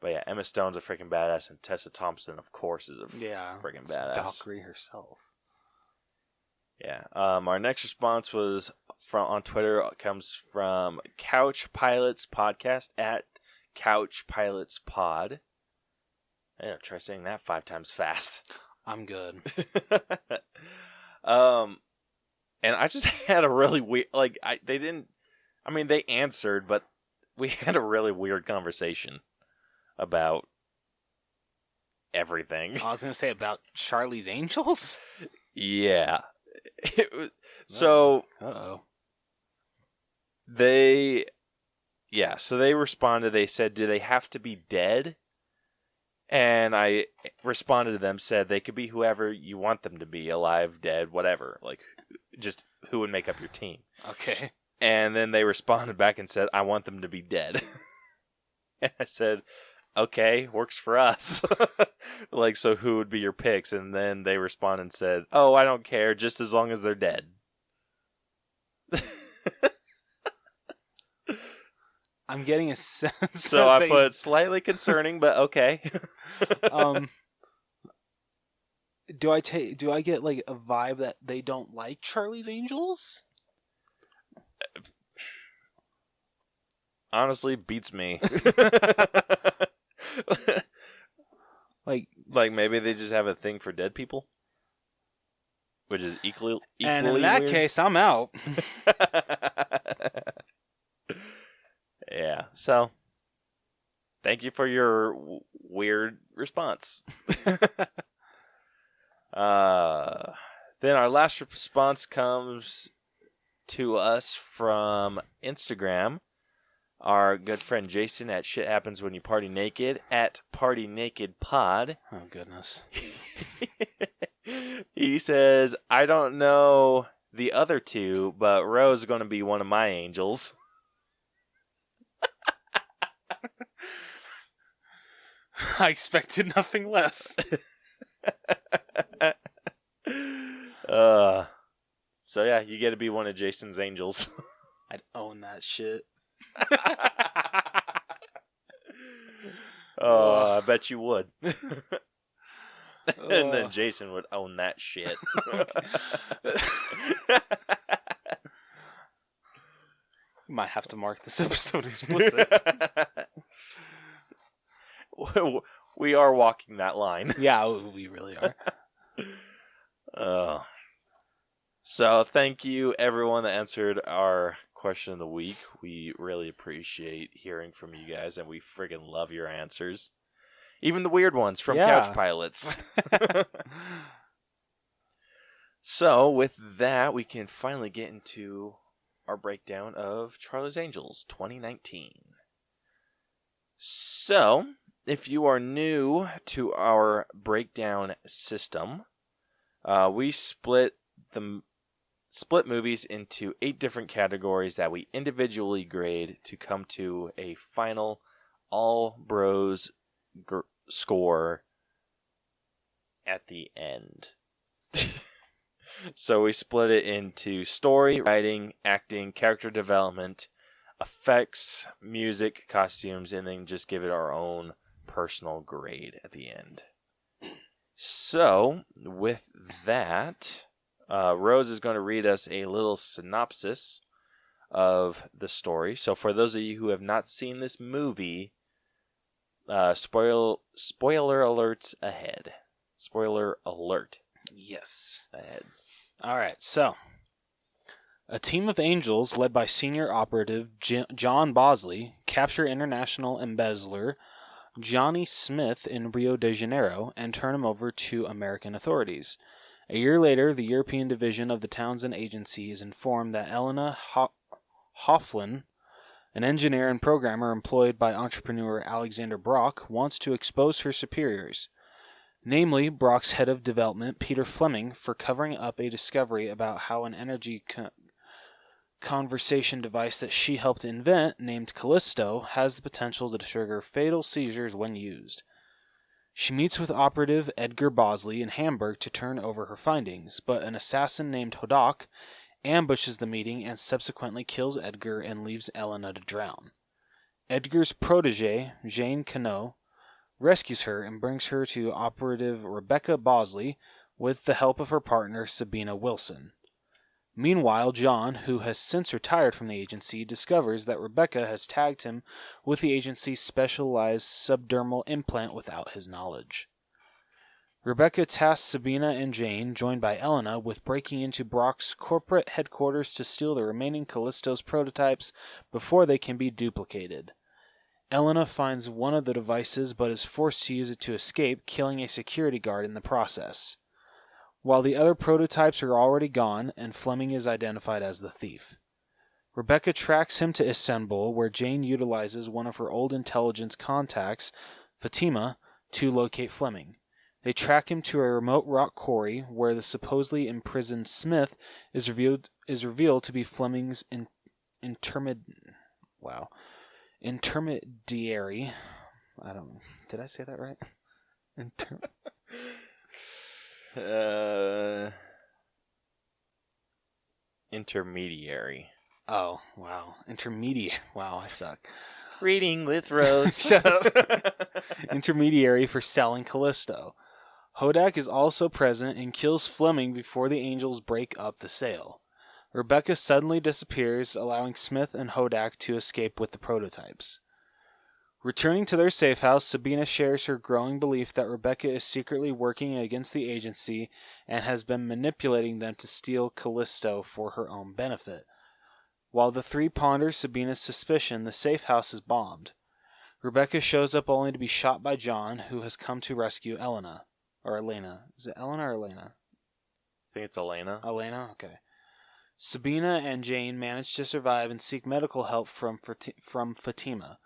But yeah, Emma Stone's a freaking badass, and Tessa Thompson, of course, is a freaking badass. Valkyrie herself. Yeah. Our next response was on Twitter. It comes from Couch Pilots Podcast at Couch Pilots Pod. Try saying that 5 times fast. I'm good. And I just had a really weird, they answered, but we had a really weird conversation about everything. I was going to say about Charlie's Angels? Yeah. So they responded. They said, do they have to be dead? And I responded to them, said they could be whoever you want them to be, alive, dead, whatever. Like, just who would make up your team. Okay. And then they responded back and said, I want them to be dead. And I said, okay, works for us. Like, so who would be your picks? And then they responded and said, oh, I don't care, just as long as they're dead. I'm getting a sense. So I put slightly concerning, but okay. Do I get like a vibe that they don't like Charlie's Angels? Honestly, beats me. Like maybe they just have a thing for dead people, which is equally and in that weird. case, I'm out. Yeah. So, thank you for your weird response. Then our last response comes to us from Instagram. Our good friend Jason at Shit Happens When You Party Naked at Party Naked Pod. Oh, goodness. He says, I don't know the other two, but Rose is going to be one of my angels. I expected nothing less. So yeah, you get to be one of Jason's angels. I'd own that shit. Oh, I bet you would. And then Jason would own that shit. You might have to mark this episode explicit. We are walking that line. Yeah, we really are. So thank you everyone that answered our question of the week. We really appreciate hearing from you guys, and we friggin' love your answers. Even the weird ones from Couch Pilots. So with that, we can finally get into our breakdown of Charlie's Angels 2019. So, if you are new to our breakdown system, we split movies into 8 different categories that we individually grade to come to a final all bros score at the end. So we split it into story, writing, acting, character development, effects, music, costumes, and then just give it our own personal grade at the end. So, with that, Rose is going to read us a little synopsis of the story. So for those of you who have not seen this movie, spoiler alerts ahead. Spoiler alert. Yes. Ahead. All right, so a team of angels led by senior operative John Bosley capture international embezzler Johnny Smith in Rio de Janeiro and turn him over to American authorities. A year later, the European division of the Townsend Agency is informed that Elena Hofflin, an engineer and programmer employed by entrepreneur Alexander Brock, wants to expose her superiors, namely Brock's head of development, Peter Fleming, for covering up a discovery about how an energy conversation device that she helped invent, named Callisto, has the potential to trigger fatal seizures when used. She meets with operative Edgar Bosley in Hamburg to turn over her findings, but an assassin named Hodak ambushes the meeting and subsequently kills Edgar and leaves Elena to drown. Edgar's protege, Jane Cano, rescues her and brings her to operative Rebecca Bosley with the help of her partner Sabina Wilson. Meanwhile, John, who has since retired from the agency, discovers that Rebecca has tagged him with the agency's specialized subdermal implant without his knowledge. Rebecca tasks Sabina and Jane, joined by Elena, with breaking into Brock's corporate headquarters to steal the remaining Callisto's prototypes before they can be duplicated. Elena finds one of the devices but is forced to use it to escape, killing a security guard in the process. While the other prototypes are already gone, and Fleming is identified as the thief. Rebecca tracks him to Istanbul, where Jane utilizes one of her old intelligence contacts, Fatima, to locate Fleming. They track him to a remote rock quarry, where the supposedly imprisoned Smith is revealed to be Fleming's intermediary. Did I say that right? Intermediary. Oh, wow. Intermediate. Wow, I suck. Reading with Rose. Shut up. Intermediary for selling Callisto. Hodak is also present and kills Fleming before the angels break up the sale. Rebecca suddenly disappears, allowing Smith and Hodak to escape with the prototypes. Returning to their safe house, Sabina shares her growing belief that Rebecca is secretly working against the agency and has been manipulating them to steal Callisto for her own benefit. While the three ponder Sabina's suspicion, the safe house is bombed. Rebecca shows up only to be shot by John, who has come to rescue Elena. Or Elena. Is it Elena or Elena? I think it's Elena. Elena? Okay. Sabina and Jane manage to survive and seek medical help from Fatima.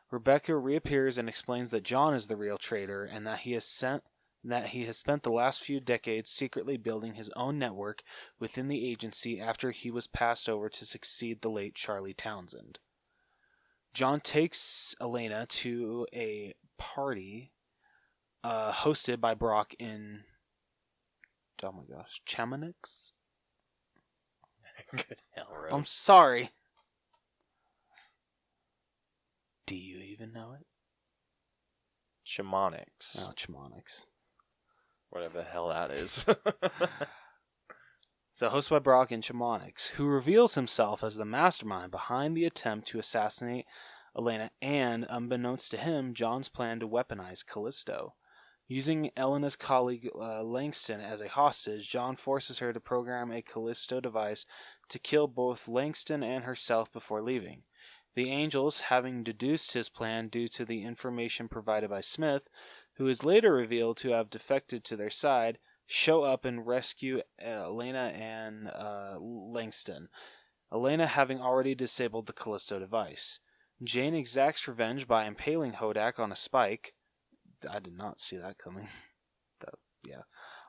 Rebecca reappears and explains that John is the real traitor and that he has spent the last few decades secretly building his own network within the agency after he was passed over to succeed the late Charlie Townsend. John takes Elena to a party hosted by Brock in Chamonix? Good hell, Rose. I'm sorry. Do you even know it? Chamonix. Oh, Chamonix. Whatever the hell that is. So, hosted by Brock in Chamonix, who reveals himself as the mastermind behind the attempt to assassinate Elena and, unbeknownst to him, John's plan to weaponize Callisto. Using Elena's colleague Langston as a hostage, John forces her to program a Callisto device to kill both Langston and herself before leaving. The Angels, having deduced his plan due to the information provided by Smith, who is later revealed to have defected to their side, show up and rescue Elena and Langston, Elena having already disabled the Callisto device. Jane exacts revenge by impaling Hodak on a spike. I did not see that coming.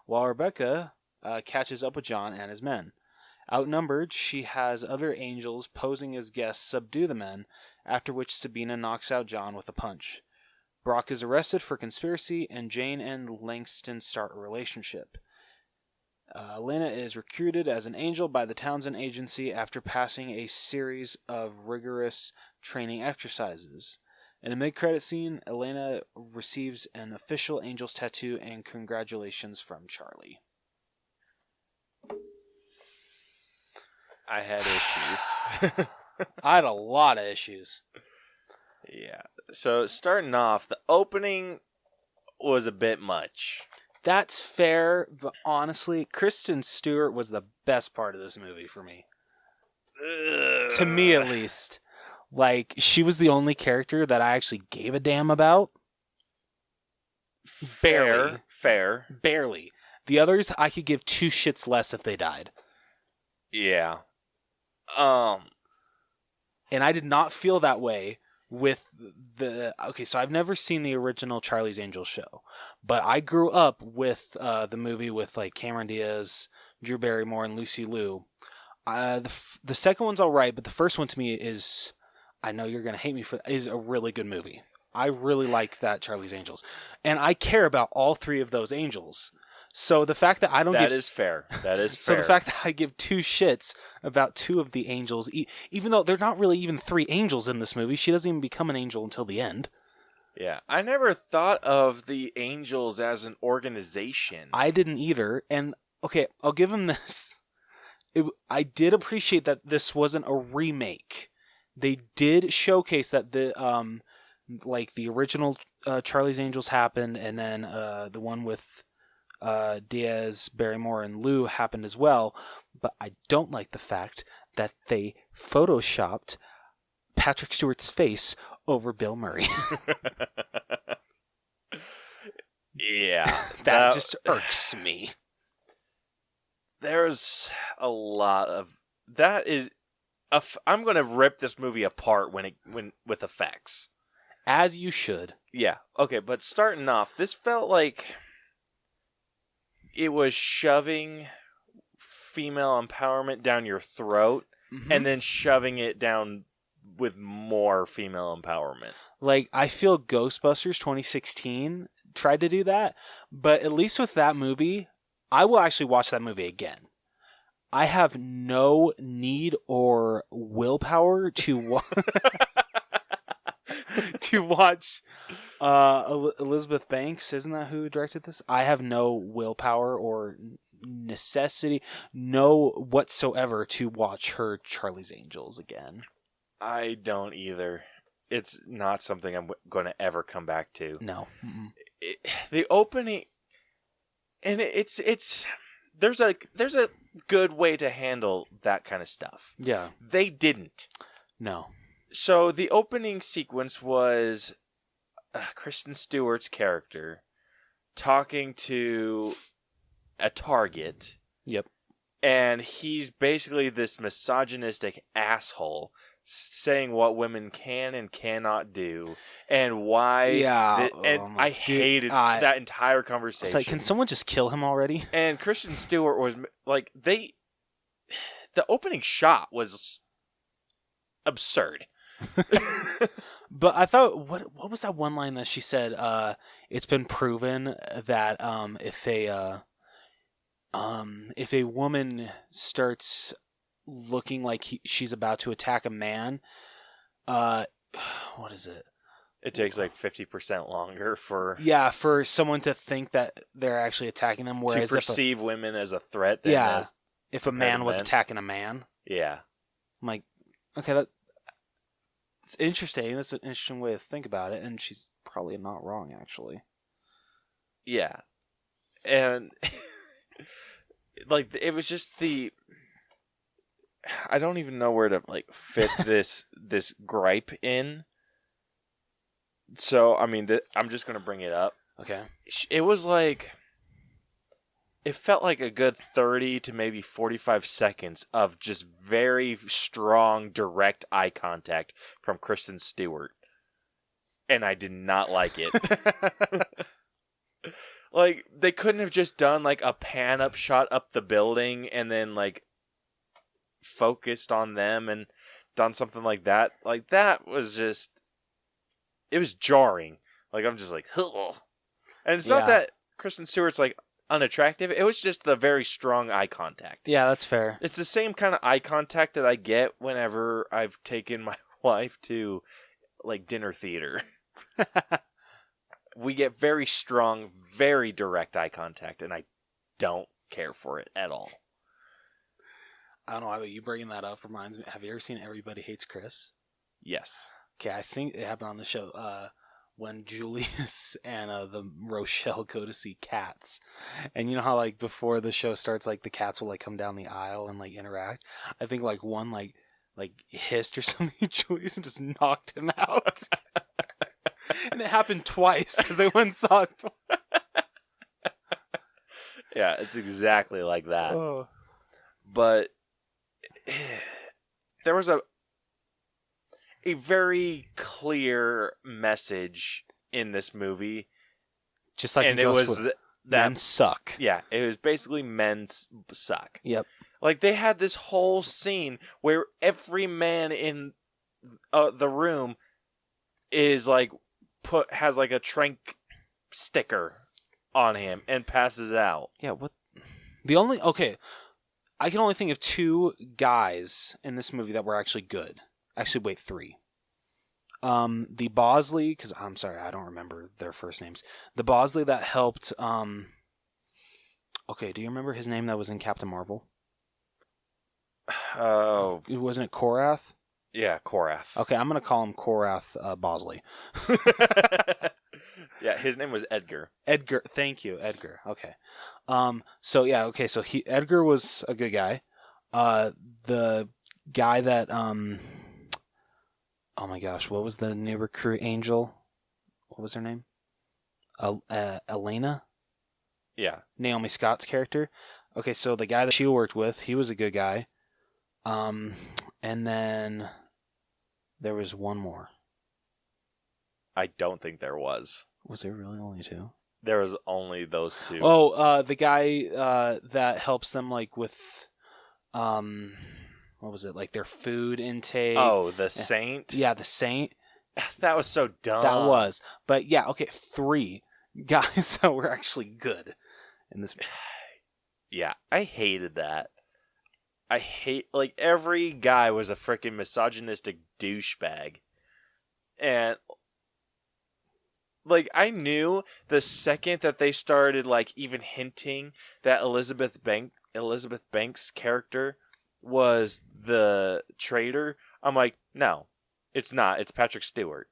While Rebecca catches up with John and his men. Outnumbered, she has other Angels posing as guests subdue the men, after which Sabina knocks out John with a punch. Brock is arrested for conspiracy, and Jane and Langston start a relationship. Elena is recruited as an Angel by the Townsend Agency after passing a series of rigorous training exercises. In a mid-credit scene, Elena receives an official Angel's tattoo and congratulations from Charlie. I had issues. I had a lot of issues. Yeah. So starting off, the opening was a bit much. That's fair, but honestly, Kristen Stewart was the best part of this movie for me. Ugh. To me, at least. Like, she was the only character that I actually gave a damn about. Barely. Fair. Barely. The others, I could give two shits less if they died. Yeah. And I did not feel that way with the... Okay, so I've never seen the original Charlie's Angels show. But I grew up with the movie with, like, Cameron Diaz, Drew Barrymore, and Lucy Liu. The second one's alright, but the first one to me is... I know you're going to hate me for... is a really good movie. I really like that Charlie's Angels. And I care about all three of those angels. So the fact that I don't That is fair. That is So fair. the fact that I give two shits about two of the angels, even though they're not really even three angels in this movie, she doesn't even become an angel until the end. Yeah. I never thought of the Angels as an organization. I didn't either. And, okay, I'll give him this. I did appreciate that this wasn't a remake. They did showcase that the original Charlie's Angels happened, and then the one with Diaz, Barrymore, and Liu happened as well. But I don't like the fact that they photoshopped Patrick Stewart's face over Bill Murray. Yeah. that just irks me. There's a lot of... That is... I'm going to rip this movie apart when with effects. As you should. Yeah. Okay, but starting off, this felt like it was shoving female empowerment down your throat and then shoving it down with more female empowerment. Like, I feel Ghostbusters 2016 tried to do that, but at least with that movie, I will actually watch that movie again. I have no need or willpower to to watch Elizabeth Banks. Isn't that who directed this? I have no willpower or necessity, no whatsoever, to watch her Charlie's Angels again. I don't either. It's not something I'm going to ever come back to. No. The opening, and it's there's a good way to handle that kind of stuff. Yeah. They didn't. No. So the opening sequence was Kristen Stewart's character talking to a target. Yep. And he's basically this misogynistic asshole saying what women can and cannot do and why. Yeah. I hated that entire conversation. It's like, can someone just kill him already? And Kristen Stewart was like, the opening shot was absurd. But I thought, what was that one line that she said? It's been proven that if a woman starts looking like she's about to attack a man, what is it? It takes like 50% longer for someone to think that they're actually attacking them. Whereas to perceive women as a threat. Than if a man was attacking a man. Yeah. I'm like, okay, that's interesting. That's an interesting way to think about it, and she's probably not wrong, actually. Yeah. And like, it was just I don't even know where to like fit this gripe in. So, I mean, I'm just going to bring it up. Okay. It was like, it felt like a good 30 to maybe 45 seconds of just very strong, direct eye contact from Kristen Stewart. And I did not like it. Like, they couldn't have just done like a pan up shot up the building and then like focused on them and done something like that. Like, that was just, it was jarring. Like, I'm just like, ugh. And it's not that Kristen Stewart's like unattractive. It was just the very strong eye contact. Yeah, that's fair. It's the same kind of eye contact that I get whenever I've taken my wife to like dinner theater. We get very strong, very direct eye contact, and I don't care for it at all. I don't know why, but you bringing that up reminds me. Have you ever seen Everybody Hates Chris? Yes. Okay, I think it happened on the show when Julius and the Rochelle go to see Cats. And you know how, like, before the show starts, like, the cats will, like, come down the aisle and, like, interact? I think, like, one, like hissed or something at Julius and just knocked him out. And it happened twice because they went and saw it twice. Yeah, it's exactly like that. Oh. But there was a very clear message in this movie. Just like and it was that men suck. Yeah, it was basically men suck. Yep. Like, they had this whole scene where every man in the room is like has like a trank sticker on him and passes out. Yeah, what? I can only think of two guys in this movie that were actually good. Actually, wait, three. The Bosley, because I'm sorry, I don't remember their first names. The Bosley that helped. Okay, do you remember his name that was in Captain Marvel? Oh, Wasn't it Korath? Yeah, Korath. Okay, I'm gonna call him Korath Bosley. Yeah, his name was Edgar. Edgar, thank you, Edgar. Okay. So Edgar was a good guy. The guy that oh my gosh, what was the new recruit Angel? What was her name? Elena? Yeah. Naomi Scott's character. Okay, so the guy that she worked with, he was a good guy. And then there was one more. I don't think there was. Was there really only two? There was only those two. Oh, the guy that helps them like with what was it? Like their food intake. Oh, the Saint? Yeah, the Saint. That was so dumb. That was. But yeah, okay, three guys that were actually good in this. Yeah, I hated that. Like, every guy was a freaking misogynistic douchebag. And like, I knew the second that they started like even hinting that Elizabeth Banks' character was the traitor, I'm like, no, it's not. It's Patrick Stewart.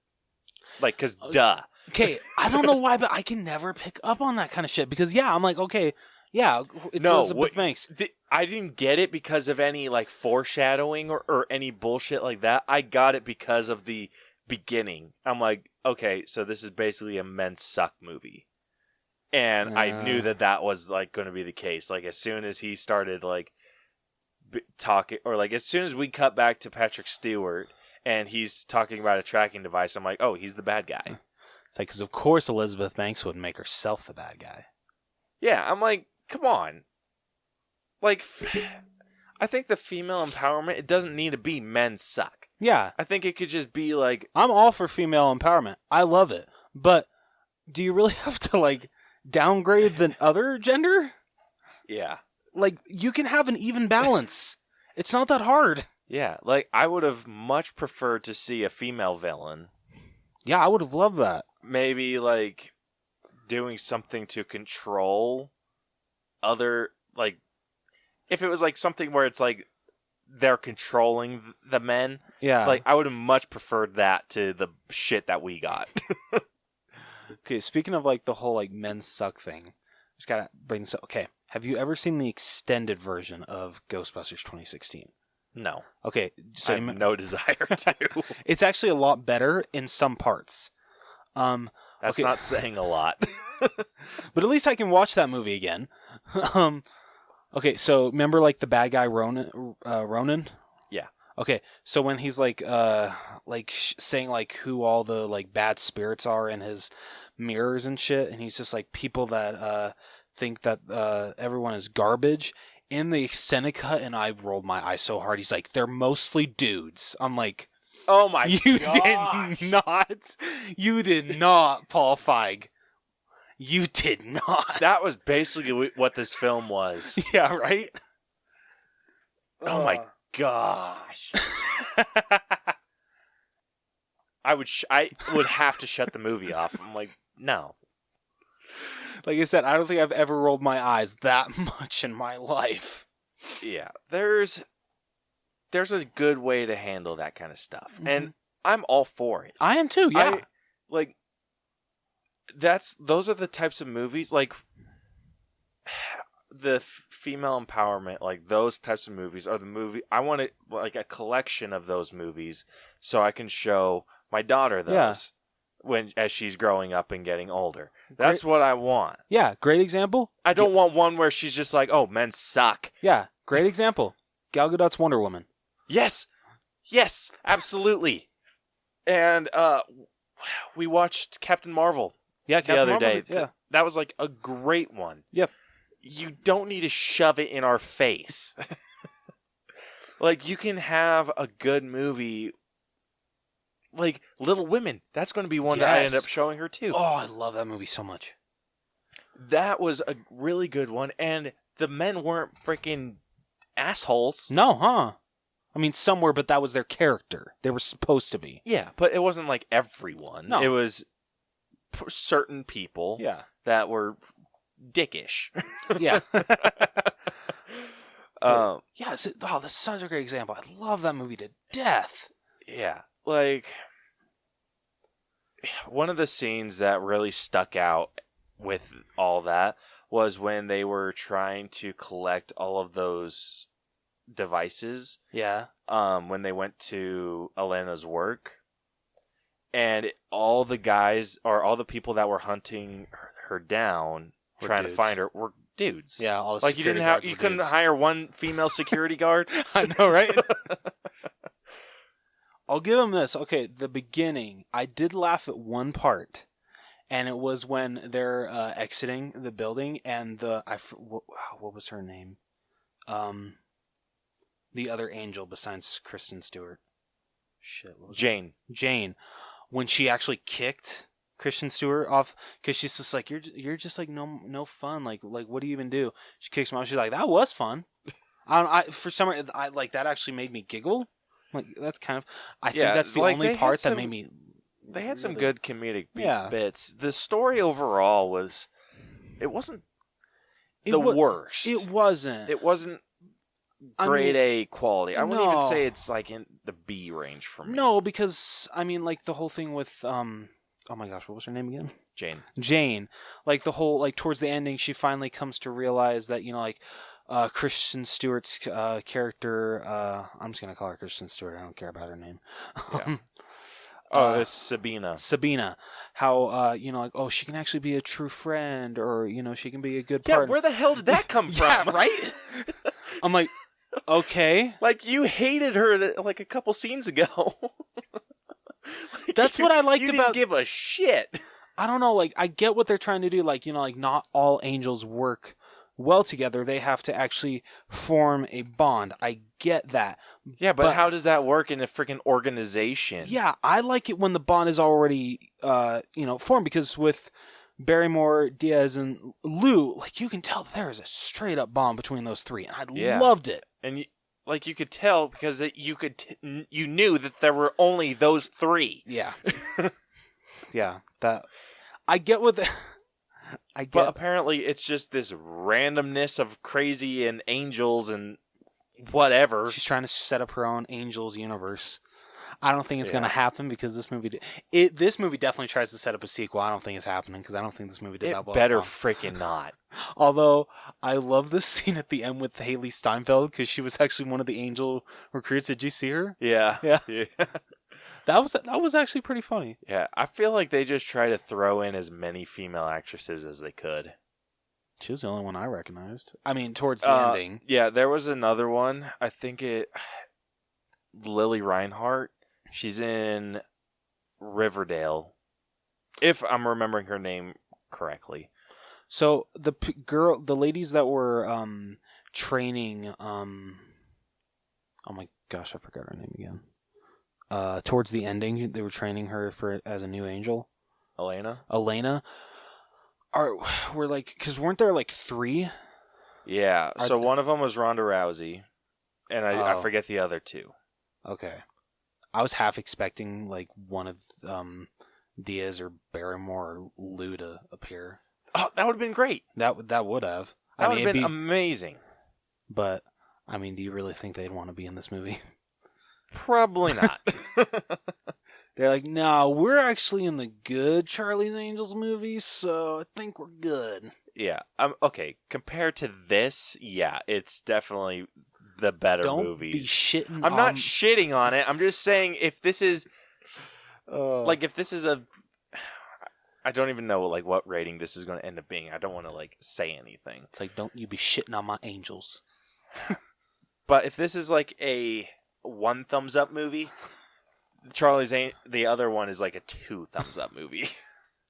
Like, cause duh. Okay, I don't know why, but I can never pick up on that kind of shit because I'm like, okay, yeah, it's Elizabeth Banks. I didn't get it because of any like foreshadowing or any bullshit like that. I got it because of the beginning. I'm like, okay, so this is basically a men suck movie. And I knew that was like going to be the case. Like, as soon as he started like talking, or like as soon as we cut back to Patrick Stewart and he's talking about a tracking device, I'm like, oh, he's the bad guy. It's like, because of course Elizabeth Banks would make herself the bad guy. Yeah, I'm like, come on. Like, I think the female empowerment, it doesn't need to be men suck. Yeah. I think it could just be like... I'm all for female empowerment. I love it. But do you really have to, like, downgrade the other gender? Yeah. Like, you can have an even balance. It's not that hard. Yeah, like, I would have much preferred to see a female villain. Yeah, I would have loved that. Maybe, like, doing something to control other, like, if it was, like, something where it's, like, they're controlling the men. Yeah. Like, I would have much preferred that to the shit that we got. Okay, speaking of, like, the whole, like, men suck thing, just gotta bring this up. Okay, have you ever seen the extended version of Ghostbusters 2016? No. Okay, so I have no desire to. It's actually a lot better in some parts. That's okay. not saying a lot. But at least I can watch that movie again. Okay, so remember like the bad guy Ronan? Yeah. Okay, so when he's like saying like who all the like bad spirits are in his mirrors and shit, and he's just like people that think that everyone is garbage. In the extended cut, and I rolled my eyes so hard, he's like, they're mostly dudes. I'm like, oh my you gosh. did not. You did not, Paul Feig. You did not. That was basically what this film was. Yeah, right? Oh my gosh. I would have to shut the movie off. I'm like, no. Like I said, I don't think I've ever rolled my eyes that much in my life. Yeah, there's a good way to handle that kind of stuff, Mm-hmm. and I'm all for it. I am too. Yeah, Those are the types of movies like the female empowerment. Like those types of movies are the movie I want it, like a collection of those movies, so I can show my daughter those as she's growing up and getting older. That's what I want. Yeah, great example. I don't want one where she's just like, oh, men suck. Yeah, great example. Gal Gadot's Wonder Woman. Yes, absolutely. And we watched Captain Marvel the other day. Yeah. That was like a great one. Yep. You don't need to shove it in our face. Like, you can have a good movie. Like, Little Women. That's going to be one that I end up showing her, too. Oh, I love that movie so much. That was a really good one, and the men weren't freaking assholes. No, huh? I mean, some were, but that was their character. They were supposed to be. Yeah, but it wasn't like everyone. No. It was certain people that were dickish. Yeah. Yeah, this is such a great example. I love that movie to death. Yeah, like, one of the scenes that really stuck out with all that was when they were trying to collect all of those devices. Yeah. When they went to Elena's work, and all the guys, or all the people that were hunting her down, trying to find her, were dudes. Yeah, all the like you couldn't hire one female security guard. I know, right? I'll give them this. Okay, the beginning, I did laugh at one part, and it was when they're exiting the building, and what was her name? The other angel besides Kristen Stewart. Shit, what was Jane. Jane, when she actually kicked Kristen Stewart off, because she's just like, you're just like no fun. Like what do you even do? She kicks him off. She's like, that was fun. For some reason, I like that actually made me giggle. Like, that's kind of, I think that's the only part that made me. They had some good comedic Yeah. bits. The story overall wasn't the worst. It wasn't. It wasn't grade A quality. I wouldn't even say it's like in the B range for me. No, because I mean, like the whole thing with oh my gosh, what was her name again? Jane. Like the whole, like towards the ending, she finally comes to realize that, like Kristen Stewart's character. I'm just gonna call her Kristen Stewart. I don't care about her name. Yeah. It's Sabina. How like, oh, she can actually be a true friend, or she can be a good partner. Yeah, where the hell did that come from? Yeah, right. I'm like, Okay. Like, you hated her like a couple scenes ago. Like, That's what I liked you about... didn't give a shit. I don't know, like, I get what they're trying to do. Like, not all angels work well together. They have to actually form a bond. I get that. Yeah, but how does that work in a freaking organization? Yeah, I like it when the bond is already, formed, because with Barrymore, Diaz, and Lou, like, you can tell there is a straight up bond between those three, and I loved it. And you could tell because you knew that there were only those three. Yeah. Yeah, that I get what But apparently it's just this randomness of crazy and angels and whatever. She's trying to set up her own angels universe. I don't think it's going to happen because this movie definitely tries to set up a sequel. I don't think it's happening because I don't think this movie did that well. It better freaking not. Although I love this scene at the end with Haley Steinfeld because she was actually one of the angel recruits. Did you see her? Yeah. Yeah. That was actually pretty funny. Yeah, I feel like they just try to throw in as many female actresses as they could. She was the only one I recognized. I mean, towards the ending. Yeah, there was another one. I think Lily Reinhart. She's in Riverdale, if I'm remembering her name correctly. So the ladies that were training. Oh my gosh, I forgot her name again. Towards the ending, they were training her as a new angel. Elena. Were like, because weren't there like three? Yeah. So one of them was Ronda Rousey, and I forget the other two. Okay. I was half expecting like one of Diaz or Barrymore or Lou to appear. Oh, that would have been great. That would have. That would have been amazing. But I mean, do you really think they'd want to be in this movie? Probably not. They're like, no, we're actually in the good Charlie's Angels movie, so I think we're good. Yeah. Okay. Compared to this, yeah, it's definitely the better movie. Don't be shitting. I'm not shitting on it. I'm just saying if this is if this is I don't even know like what rating this is going to end up being. I don't want to like say anything. It's like, don't you be shitting on my angels. But if this is like a 1 thumbs up movie, the other one is like a 2 thumbs up movie.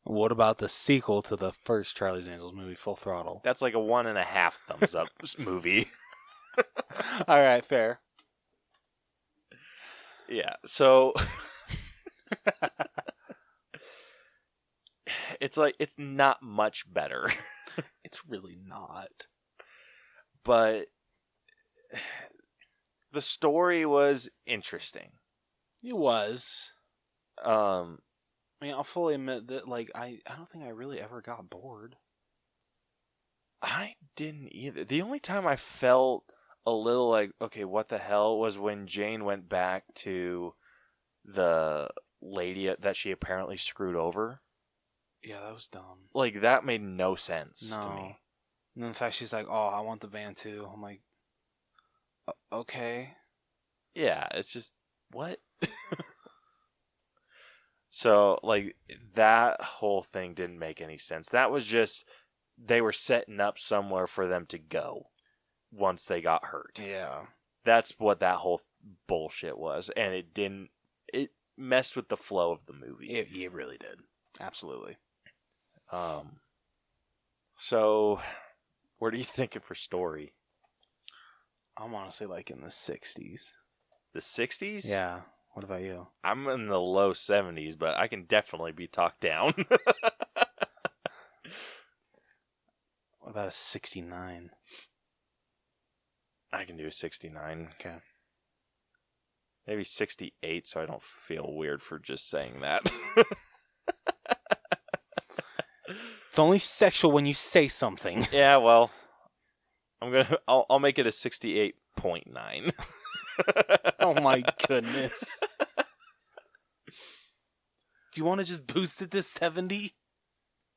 What about the sequel to the first Charlie's Angels movie, Full Throttle? That's like a 1.5 thumbs up movie. All right, fair. Yeah, so it's like it's not much better. It's really not. But the story was interesting. It was. I mean, I'll fully admit that, like, I don't think I really ever got bored. I didn't either. The only time I felt a little like, okay, what the hell, was when Jane went back to the lady that she apparently screwed over. Yeah, that was dumb. Like, that made no sense to me. And then the fact she's like, oh, I want the van too. I'm like, okay. Yeah, it's just, what? So, like, that whole thing didn't make any sense. That was just, they were setting up somewhere for them to go once they got hurt. Yeah. That's what that whole bullshit was. And it messed with the flow of the movie. It really did. Absolutely. So, what are you thinking for story? I'm honestly like in the 60s. The 60s? Yeah. What about you? I'm in the low 70s, but I can definitely be talked down. What about a 69? I can do a 69. Okay. Maybe 68, so I don't feel weird for just saying that. It's only sexual when you say something. Yeah, well, I'll make it a 68.9. Oh my goodness. Do you want to just boost it to 70?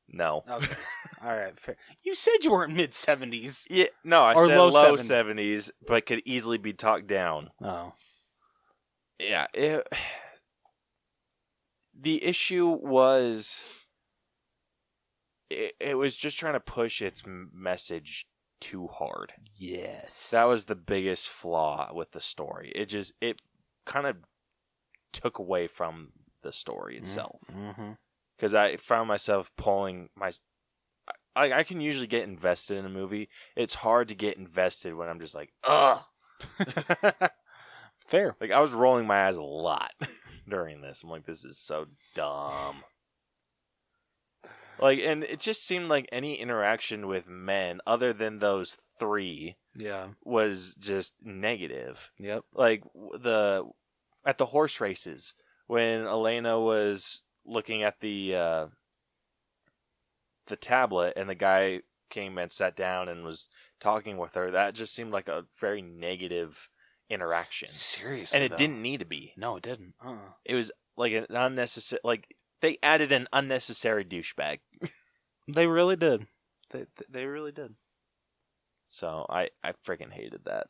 No. Okay. All right. Fair. You said you weren't mid-70s. Yeah, no, I Or said low low 70s. 70s, but could easily be talked down. Oh. Yeah. The issue was it was just trying to push its message too hard. Yes. That was the biggest flaw with the story. It kind of took away from the story itself. Mm-hmm. Because I found myself I can usually get invested in a movie. It's hard to get invested when I'm just like, ugh. Fair. Like, I was rolling my eyes a lot during this. I'm like, this is so dumb. Like, and it just seemed like any interaction with men other than those three was just negative. Yep. Like, at the horse races, when Elena was looking at the tablet and the guy came and sat down and was talking with her, that just seemed like a very negative interaction. Seriously, and it didn't need to be. No, it didn't. It was like an unnecessary. Like, they added an unnecessary douchebag. They really did. They really did. So I freaking hated that.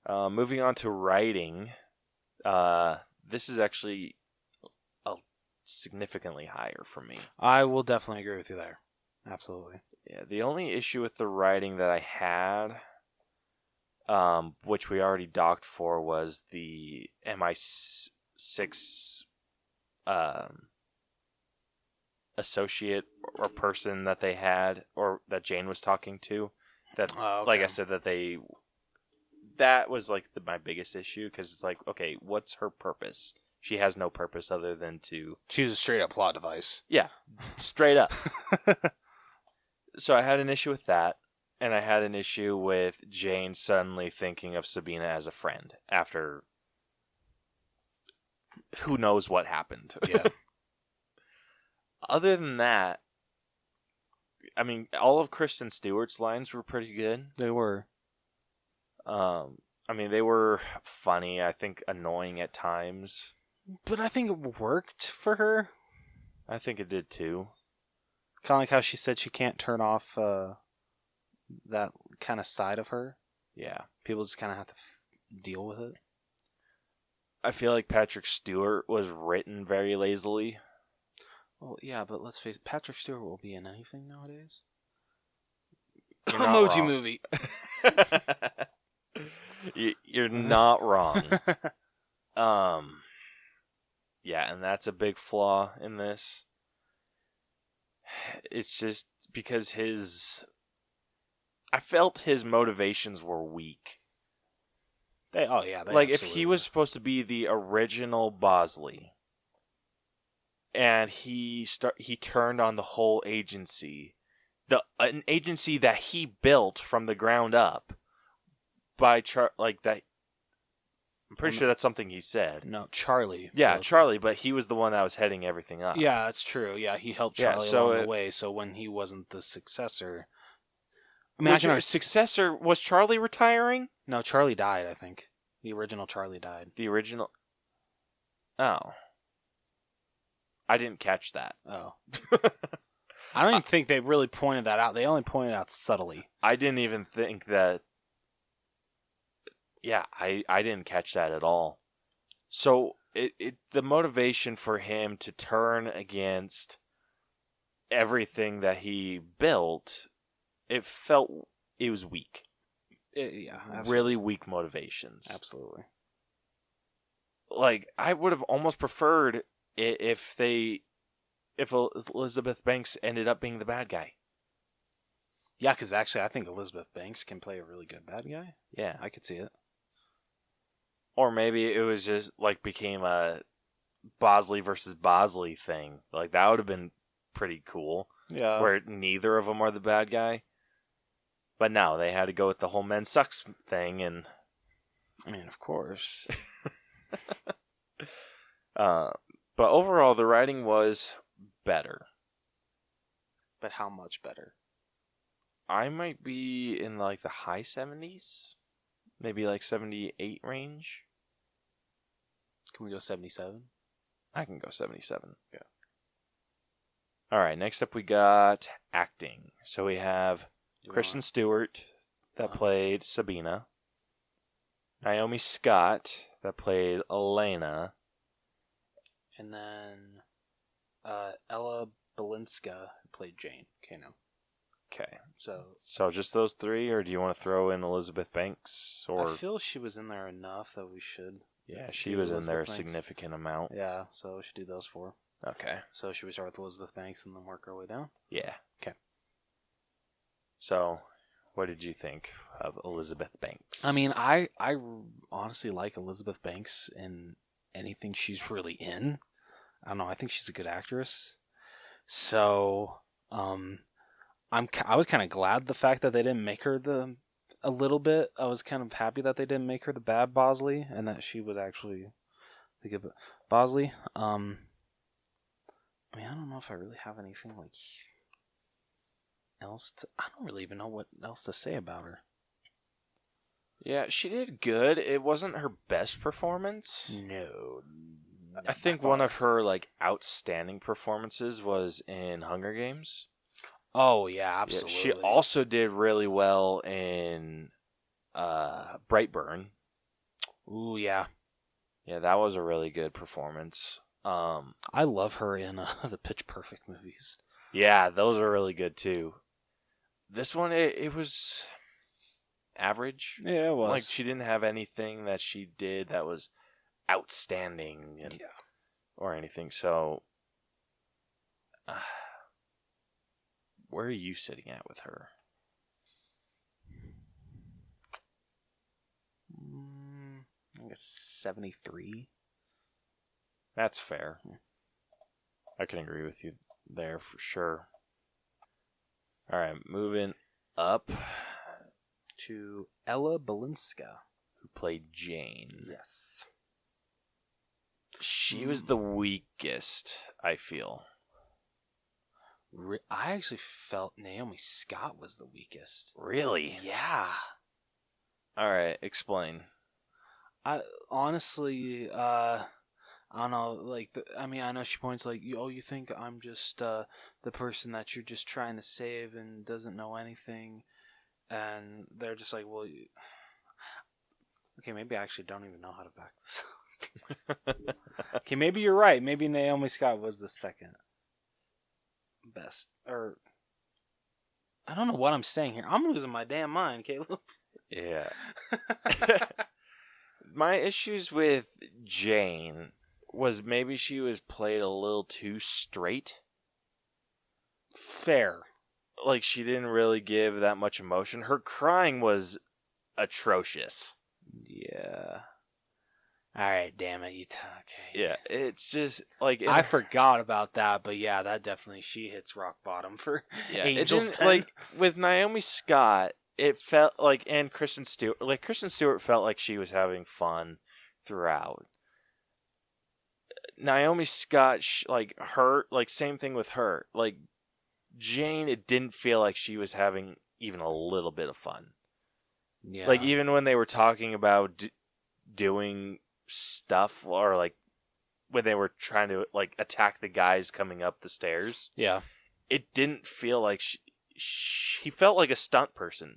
Moving on to writing, this is actually significantly higher for me. I will definitely agree with you there. Absolutely. Yeah, the only issue with the writing that I had, which we already docked for, was the MI6 associate or person that they had, or that Jane was talking to. That, like I said, that was like my biggest issue, because it's like, okay, what's her purpose? She has no purpose other than to... She's a straight up plot device. Yeah, straight up. So I had an issue with that, and I had an issue with Jane suddenly thinking of Sabina as a friend after who knows what happened. Yeah. Other than that, I mean, all of Kristen Stewart's lines were pretty good. They were. I mean, they were funny. I think annoying at times. But I think it worked for her. I think it did too. Kind of like how she said she can't turn off that kind of side of her. Yeah. People just kind of have to deal with it. I feel like Patrick Stewart was written very lazily. Well, yeah, but let's face it, Patrick Stewart will be in anything nowadays. Emoji Emoji Movie. You're not wrong. Yeah, and that's a big flaw in this. It's just because I felt his motivations were weak. They like, if he was supposed to be the original Bosley, and he turned on the whole agency, an agency that he built from the ground up by like that. I'm pretty sure that's something he said. No, Charlie. Yeah, Charlie, but he was the one that was heading everything up. Yeah, that's true. Yeah, he helped Charlie along the way. So when he wasn't the successor, I mean, successor, was Charlie retiring? No, Charlie died. I think the original Charlie died. The original. Oh, I didn't catch that. Oh, I don't even think they really pointed that out. They only pointed out subtly. I didn't even think that. Yeah, I didn't catch that at all. So the motivation for him to turn against everything that he built, it was weak. Yeah, absolutely. Really weak motivations. Absolutely. Like, I would have almost preferred if Elizabeth Banks ended up being the bad guy. Yeah, because actually, I think Elizabeth Banks can play a really good bad guy. Yeah, I could see it. Or maybe it was just like became a Bosley versus Bosley thing. Like, that would have been pretty cool. Yeah. Where neither of them are the bad guy. But no, they had to go with the whole men sucks thing, and I mean, of course. But overall, the writing was better. But how much better? I might be in like the high 70s. Maybe like 78 range. Can we go 77? I can go 77. Yeah. All right, next up we got acting. So we have Kristen Stewart that played Sabina. Naomi Scott that played Elena. And then Ella Balinska who played Jane. Okay. So just those three, or do you want to throw in Elizabeth Banks? Or I feel she was in there enough that we should. yeah, she do was in Elizabeth there a Banks. significant amount. Yeah, so we should do those 4. Okay. So should we start with Elizabeth Banks and then work our way down? Yeah. Okay. So, what did you think of Elizabeth Banks? I mean, I honestly like Elizabeth Banks in anything she's really in. I don't know. I think she's a good actress. So, I was kind of glad the fact that they didn't make her a little bit. I was kind of happy that they didn't make her the bad Bosley and that she was actually the good Bosley. I mean, I don't know if I really have anything like else. I don't really even know what else to say about her. Yeah, she did good. It wasn't her best performance. No. I think one of her like outstanding performances was in Hunger Games. Oh yeah, absolutely. Yeah, she also did really well in Brightburn. Ooh yeah. Yeah, that was a really good performance. I love her in the Pitch Perfect movies. Yeah, those are really good too. This one, it was average. Yeah, it was. Like, she didn't have anything that she did that was outstanding or anything. So, where are you sitting at with her? I guess 73. That's fair. I can agree with you there for sure. All right, moving up To Ella Balinska, who played Jane. Yes. She was the weakest, I feel. I actually felt Naomi Scott was the weakest. Really? Yeah. All right, explain. I honestly, I don't know. Like, I mean, I know she points like, you think I'm just the person that you're just trying to save and doesn't know anything, and they're just like, well, okay, maybe I actually don't even know how to back this up. Okay, maybe you're right. Maybe Naomi Scott was the second best, or I don't know what I'm saying here. I'm losing my damn mind, Caleb. Yeah. My issues with Jane was maybe she was played a little too straight. Fair. Like, she didn't really give that much emotion. Her crying was atrocious. Yeah. All right, damn it, okay. Yeah, it's just like I forgot about that, but yeah, that definitely she hits rock bottom for Angels. It didn't, like with Naomi Scott, it felt like, and Kristen Stewart. Like, Kristen Stewart felt like she was having fun throughout. Naomi Scott, same thing with her. Like, Jane, it didn't feel like she was having even a little bit of fun. Yeah. Like, even when they were talking about doing stuff, or like when they were trying to like attack the guys coming up the stairs, yeah, it didn't feel like she felt like a stunt person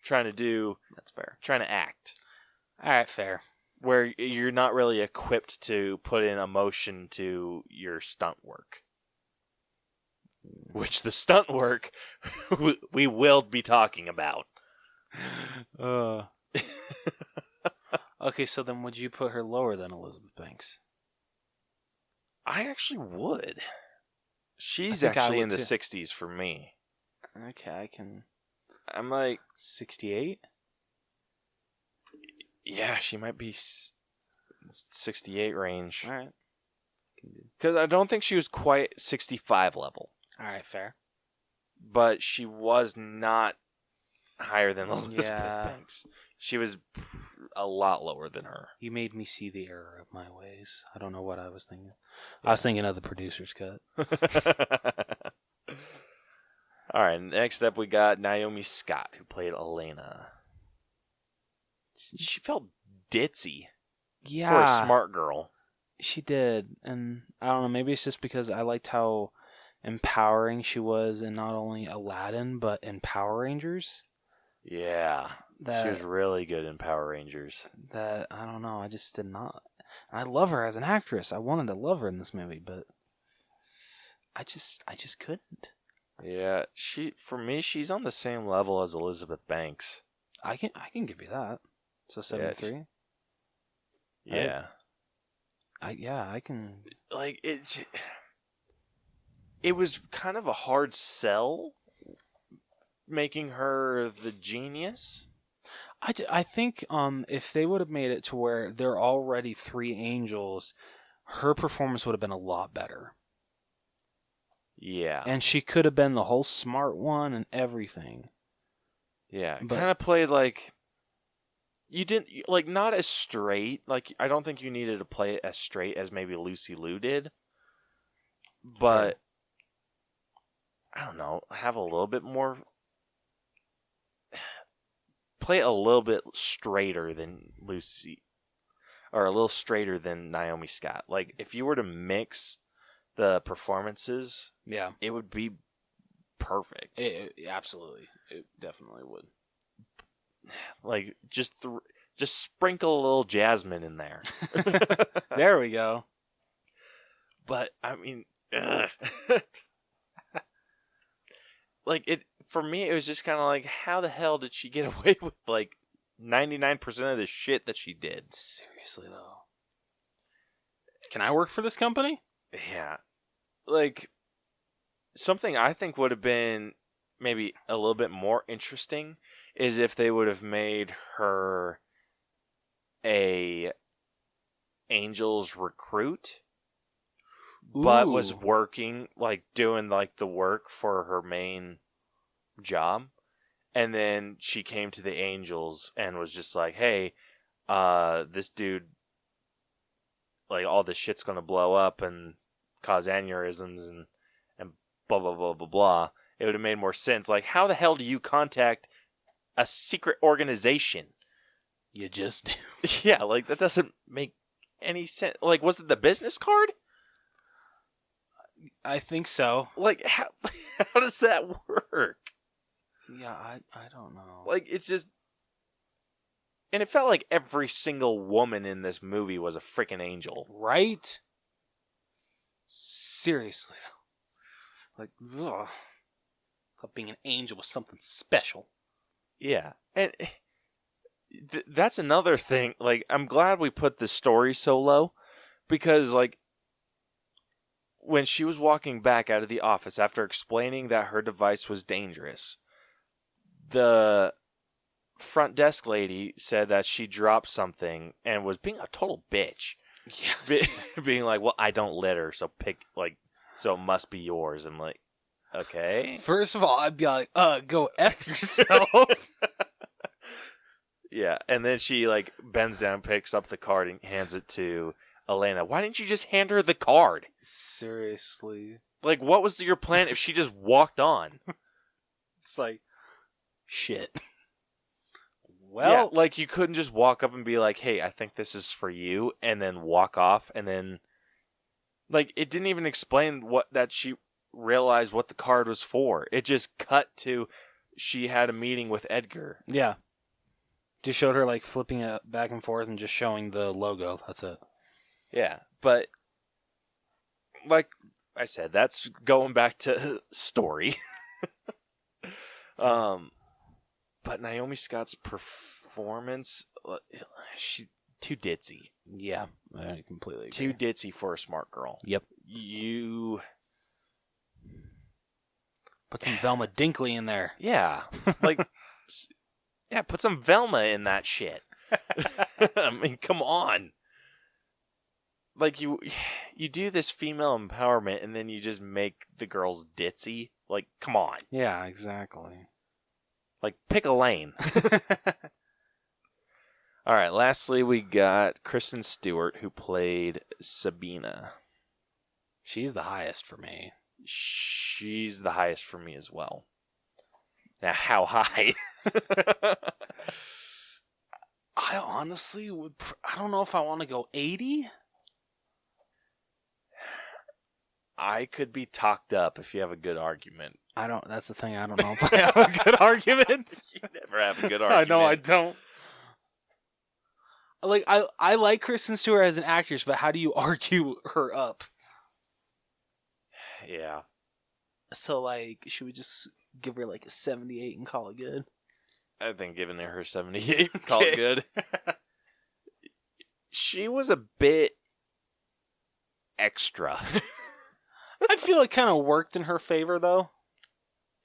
trying to act. All right, fair. Where you're not really equipped to put in emotion to your stunt work. Which the stunt work we will be talking about. Okay, so then would you put her lower than Elizabeth Banks? I actually would. She's think I actually would in the too. 60s for me. Okay, I can. I'm like, 68? yeah, she might be 68 range. All right. Because I don't think she was quite 65 level. All right, fair. But she was not higher than Elizabeth Yeah. Banks. She was a lot lower than her. You made me see the error of my ways. I don't know what I was thinking. I was thinking of the producer's cut. All right, next up we got Naomi Scott, who played Elena. She felt ditzy Yeah. for a smart girl. She did. And I don't know, maybe it's just because I liked how empowering she was in not only Aladdin, but in Power Rangers. Yeah. That, she was really good in Power Rangers. That, I don't know, I just did not. And I love her as an actress. I wanted to love her in this movie, but I just couldn't. Yeah, for me, she's on the same level as Elizabeth Banks. I can give you that. So 73. Yeah. I can. Like it was kind of a hard sell making her the genius. I think if they would have made it to where they're already 3 angels, her performance would have been a lot better. Yeah. And she could have been the whole smart one and everything. Yeah. But- Kind of played like you didn't like not as straight. Like I don't think you needed to play it as straight as maybe Lucy Liu did. But I don't know, have a little bit more play it a little bit straighter than Lucy, or a little straighter than Naomi Scott. Like, if you were to mix the performances, Yeah. it would be perfect. Absolutely. It definitely would. Like, just sprinkle a little Jasmine in there. There we go. But, I mean, like, for me, it was just kind of like, how the hell did she get away with, like, 99% of the shit that she did? Seriously, though. Can I work for this company? Yeah. Like, something I think would have been maybe a little bit more interesting is if they would have made her a Angels recruit, but was Ooh. working, like, doing, like, the work for her main job. And then she came to the Angels and was just like, hey, this dude, like, all this shit's gonna blow up and cause aneurysms and blah, blah, blah, blah, blah. It would have made more sense. Like, how the hell do you contact a secret organization? You just do. Yeah, like, that doesn't make any sense. Like, was it the business card? I think so. Like, how does that work? Yeah, I don't know. Like, it's just... And it felt like every single woman in this movie was a freaking angel. Right? Seriously. Like, ugh. Thought being an angel was something special. Yeah. And that's another thing. Like, I'm glad we put the story so low. Because, like, when she was walking back out of the office after explaining that her device was dangerous, the front desk lady said that she dropped something and was being a total bitch. Yes. Being like, well, I don't litter, so so it must be yours. I'm like, okay. First of all, I'd be like, go F yourself. Yeah, and then she, like, bends down, picks up the card, and hands it to Elena. Why didn't you just hand her the card? Seriously. Like, what was your plan if she just walked on? It's like, shit. Well, Yeah, like, you couldn't just walk up and be like, hey, I think this is for you, and then walk off, and then... Like, it didn't even explain that she realized what the card was for. It just cut to she had a meeting with Edgar. yeah. Just showed her, like, flipping it back and forth and just showing the logo. That's it. Yeah, but... Like I said, that's going back to story. But Naomi Scott's performance, she too ditzy. Yeah, I completely agree. Too ditzy for a smart girl. Yep. You... Put some Velma Dinkley in there. Yeah. Like, yeah, put some Velma in that shit. I mean, come on. Like, you do this female empowerment and then you just make the girls ditzy. Like, come on. Yeah, exactly. Like, pick a lane. All right, lastly, we got Kristen Stewart, who played Sabina. She's the highest for me. She's the highest for me as well. Now, how high? I honestly would... I don't know if I want to go 80. I could be talked up if you have a good argument. I don't... That's the thing. I don't know if I have a good argument. You never have a good argument. I know I don't. Like, I like Kristen Stewart as an actress, but how do you argue her up? Yeah. So, like, should we just give her, like, a 78 and call it good? I think giving her 78, call it good. She was a bit extra. I feel it kind of worked in her favor, though.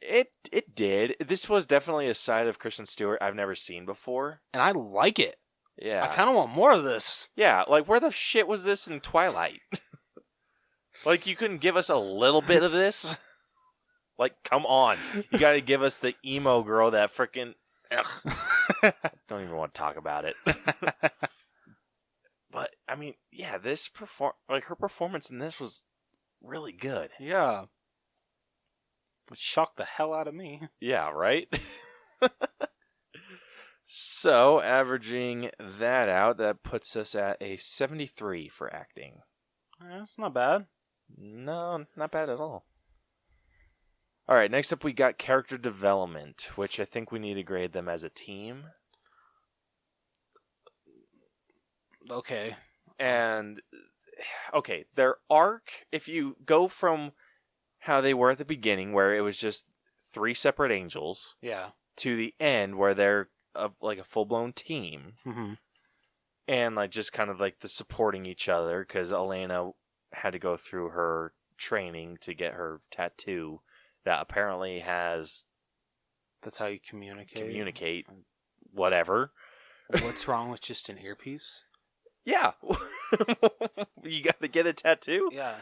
It did. This was definitely a side of Kristen Stewart I've never seen before. And I like it. Yeah. I kind of want more of this. Yeah, like, where the shit was this in Twilight? Like, you couldn't give us a little bit of this? Like, come on. You gotta give us the emo girl that frickin'... Don't even want to talk about it. But, I mean, yeah, her performance in this was really good. Yeah. It shocked the hell out of me. Yeah, right? So, averaging that out, that puts us at a 73 for acting. That's not bad. No, not bad at all. All right, next up we got character development, which I think we need to grade them as a team. Okay. And, okay, their arc, if you go from how they were at the beginning, where it was just 3 separate angels, Yeah. to the end, where they're like a full-blown team, Mm-hmm. and like just kind of like the supporting each other, because Elena had to go through her training to get her tattoo that apparently has... That's how you communicate. Whatever. What's wrong with just an earpiece? Yeah. You got to get a tattoo? Yeah.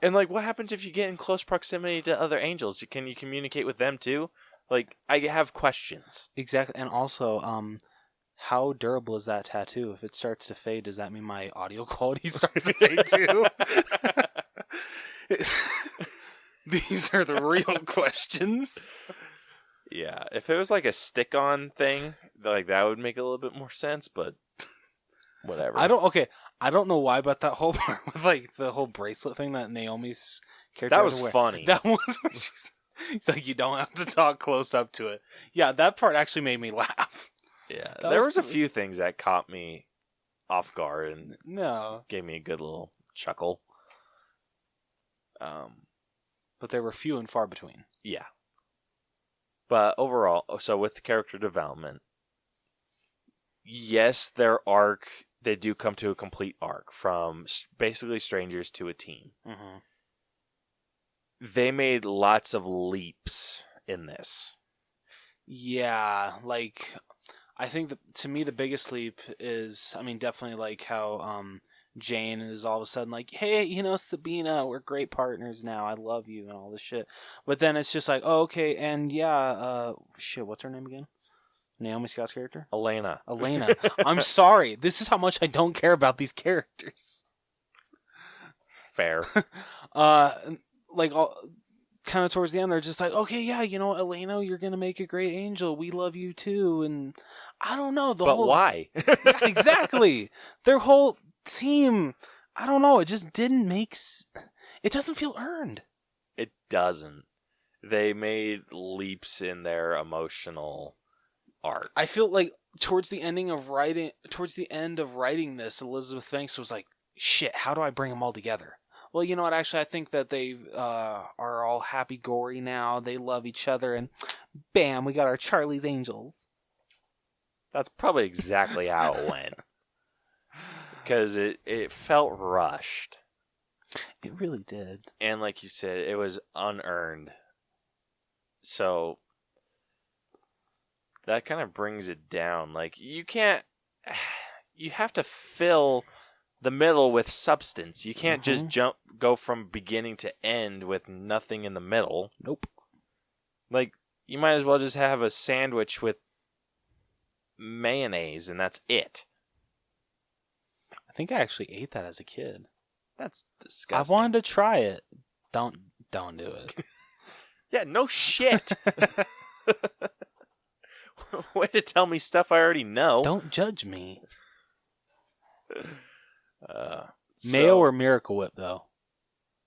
And like, what happens if you get in close proximity to other angels? Can you communicate with them too? Like, I have questions. Exactly. And also, how durable is that tattoo? If it starts to fade, does that mean my audio quality starts to fade too? These are the real questions. Yeah, if it was like a stick-on thing, like that would make a little bit more sense, but whatever. I don't know why, but that whole part with like the whole bracelet thing that Naomi's character That had was to wear, funny. That was where she's like, you don't have to talk close up to it. Yeah, that part actually made me laugh. Yeah, That there was was a few things that caught me off guard and No, gave me a good little chuckle. but there were few and far between. Yeah. But overall, so with the character development, yes, their arc, they do come to a complete arc from basically strangers to a team. Mm-hmm. They made lots of leaps in this. Yeah, like I think to me the biggest leap is, I mean, definitely like how Jane is all of a sudden like, hey, Sabina, we're great partners now. I love you and all this shit. But then it's just like, oh, okay, and yeah, shit, what's her name again? Naomi Scott's character? Elena. I'm sorry. This is how much I don't care about these characters. Fair. Like kind of towards the end, they're just like, okay, yeah, Elena, you're gonna make a great angel. We love you too, and I don't know But why? Yeah, exactly. Their whole team, I don't know. It just didn't make. It doesn't feel earned. It doesn't. They made leaps in their emotional arc. I feel like towards the end of writing this, Elizabeth Banks was like, shit, how do I bring them all together? Well, you know what? Actually, I think that they are all happy-gory now. They love each other, and bam, we got our Charlie's Angels. That's probably exactly how it went. Because it felt rushed. It really did. And like you said, it was unearned. So that kind of brings it down. Like, you have to fill the middle with substance. You can't just go from beginning to end with nothing in the middle. Nope. Like, you might as well just have a sandwich with mayonnaise and that's it. I think I actually ate that as a kid. That's disgusting. I wanted to try it. Don't do it. Yeah, no shit. Way to tell me stuff I already know. Don't judge me. So, Mayo or Miracle Whip, though?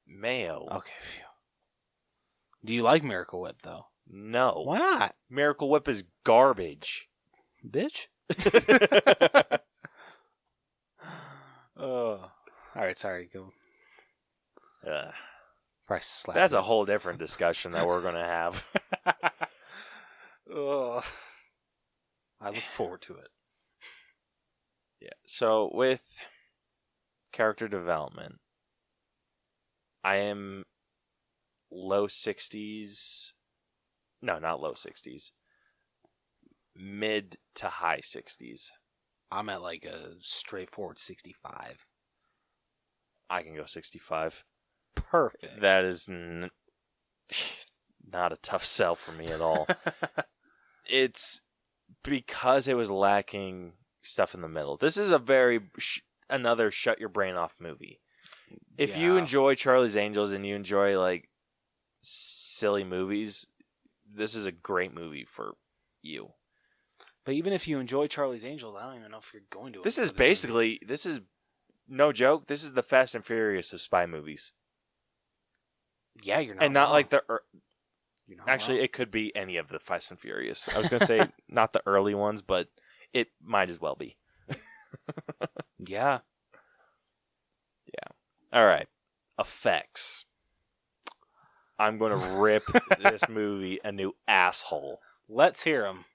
Mayo. Okay, phew. Do you like Miracle Whip, though? No. Why not? Miracle Whip is garbage. Bitch? All right, sorry, go. Probably slap That's you. a whole different discussion that we're going to have. Ugh. I look forward to it. Yeah. So with character development, I am low 60s. No, not low 60s. Mid to high 60s. I'm at like a straightforward 65. I can go 65. Perfect. That is not a tough sell for me at all. It's because it was lacking stuff in the middle. This is a very another shut your brain off movie. If you enjoy Charlie's Angels and you enjoy like silly movies, this is a great movie for you. But even if you enjoy Charlie's Angels, I don't even know if you're going to. This is basically, this is no joke. This is the Fast and Furious of spy movies. Yeah, you're not. And not wrong. like the. You're not Actually, wrong. it could be any of the Fast and Furious. I was going to say not the early ones, but it might as well be. Yeah. All right. Effects. I'm going to rip this movie a new asshole. Let's hear them.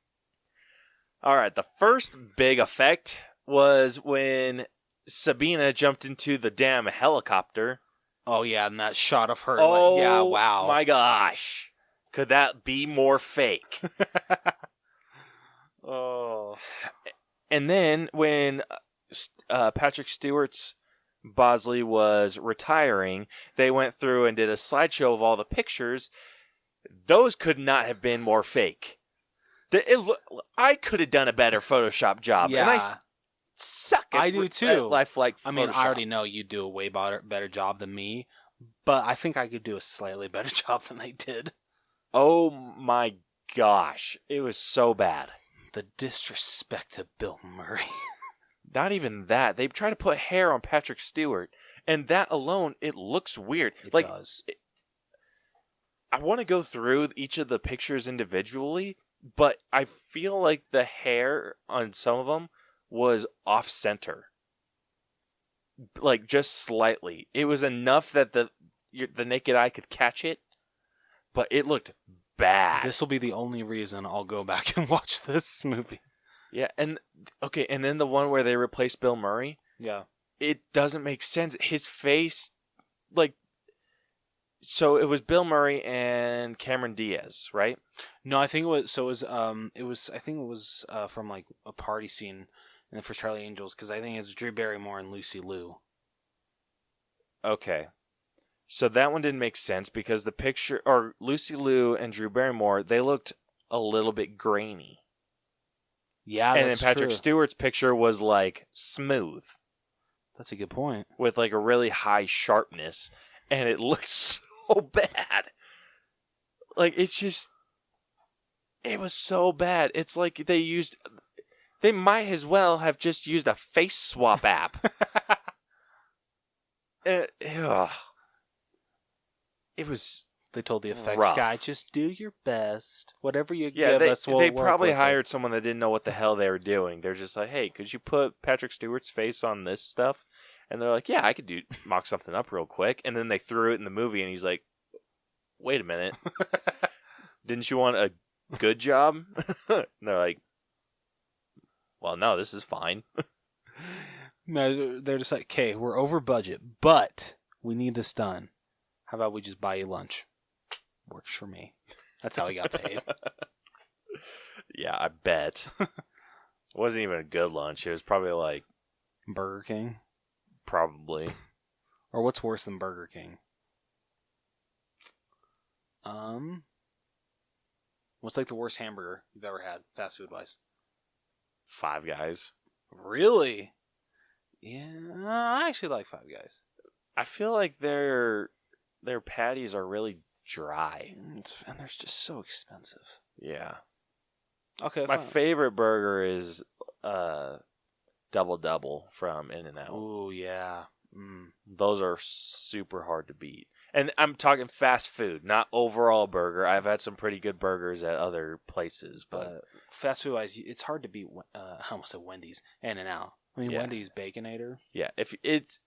All right. The first big effect was when Sabina jumped into the damn helicopter. Oh, yeah, and that shot of her. Oh, yeah, wow. my gosh. Could that be more fake? Oh. And then when Patrick Stewart's Bosley was retiring, they went through and did a slideshow of all the pictures. Those could not have been more fake. I could have done a better Photoshop job. Yeah. And I suck at I do too. at lifelike Photoshop. I mean, I already know you do a way better job than me, but I think I could do a slightly better job than they did. Oh my gosh. It was so bad. The disrespect to Bill Murray. Not even that. They try to put hair on Patrick Stewart, and that alone, it looks weird. It like, does. I want to go through each of the pictures individually, but I feel like the hair on some of them was off-center. Like, just slightly. It was enough that the naked eye could catch it, but it looked bad. This will be the only reason I'll go back and watch this movie. Yeah, and then the one where they replaced Bill Murray, Yeah. it doesn't make sense. His face, like, so it was Bill Murray and Cameron Diaz, right? No, I think it was. So it was. I think it was from like a party scene, and for Charlie Angels, because I think it's Drew Barrymore and Lucy Liu. Okay. So that one didn't make sense because the picture, or Lucy Liu and Drew Barrymore, they looked a little bit grainy. Yeah, And then that's Patrick true. Stewart's picture was like smooth That's a good point. with like a really high sharpness, and it looks so bad. Like it was so bad. It's like they might as well have just used a face swap app. It was They told the effects rough. guy, just do your best. Whatever you Yeah, give us, we'll they work probably with hired it. someone that didn't know what the hell they were doing. They're just like, hey, could you put Patrick Stewart's face on this stuff? And they're like, yeah, I could mock something up real quick. And then they threw it in the movie, and he's like, wait a minute. Didn't you want a good job? And they're like, well, no, this is fine. No, they're just like, okay, we're over budget, but we need this done. How about we just buy you lunch? Works for me. That's how he got paid. Yeah, I bet. It wasn't even a good lunch. It was probably like, Burger King? probably. Or what's worse than Burger King? What's like the worst hamburger you've ever had, fast food wise? Five Guys. Really? Yeah, I actually like Five Guys. I feel like their patties are really dry. And they're just so expensive. Yeah. Okay, My fine. favorite burger is Double Double from In-N-Out. Ooh, yeah. Those are super hard to beat. And I'm talking fast food, not overall burger. I've had some pretty good burgers at other places, but Fast food wise, it's hard to beat. I almost said Wendy's, In-N-Out. I mean, Yeah. Wendy's Baconator. yeah, if it's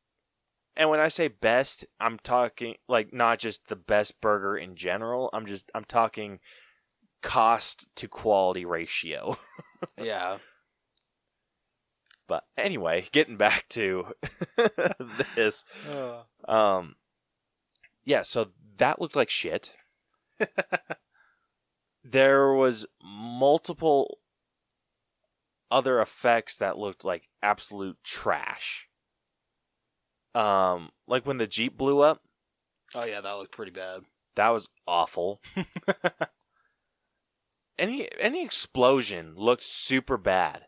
And when I say best, I'm talking like not just the best burger in general. I'm talking cost to quality ratio. Yeah. But anyway, getting back to this. Yeah, so that looked like shit. There was multiple other effects that looked like absolute trash. Like when the Jeep blew up. Oh yeah, that looked pretty bad. That was awful. Any explosion looked super bad.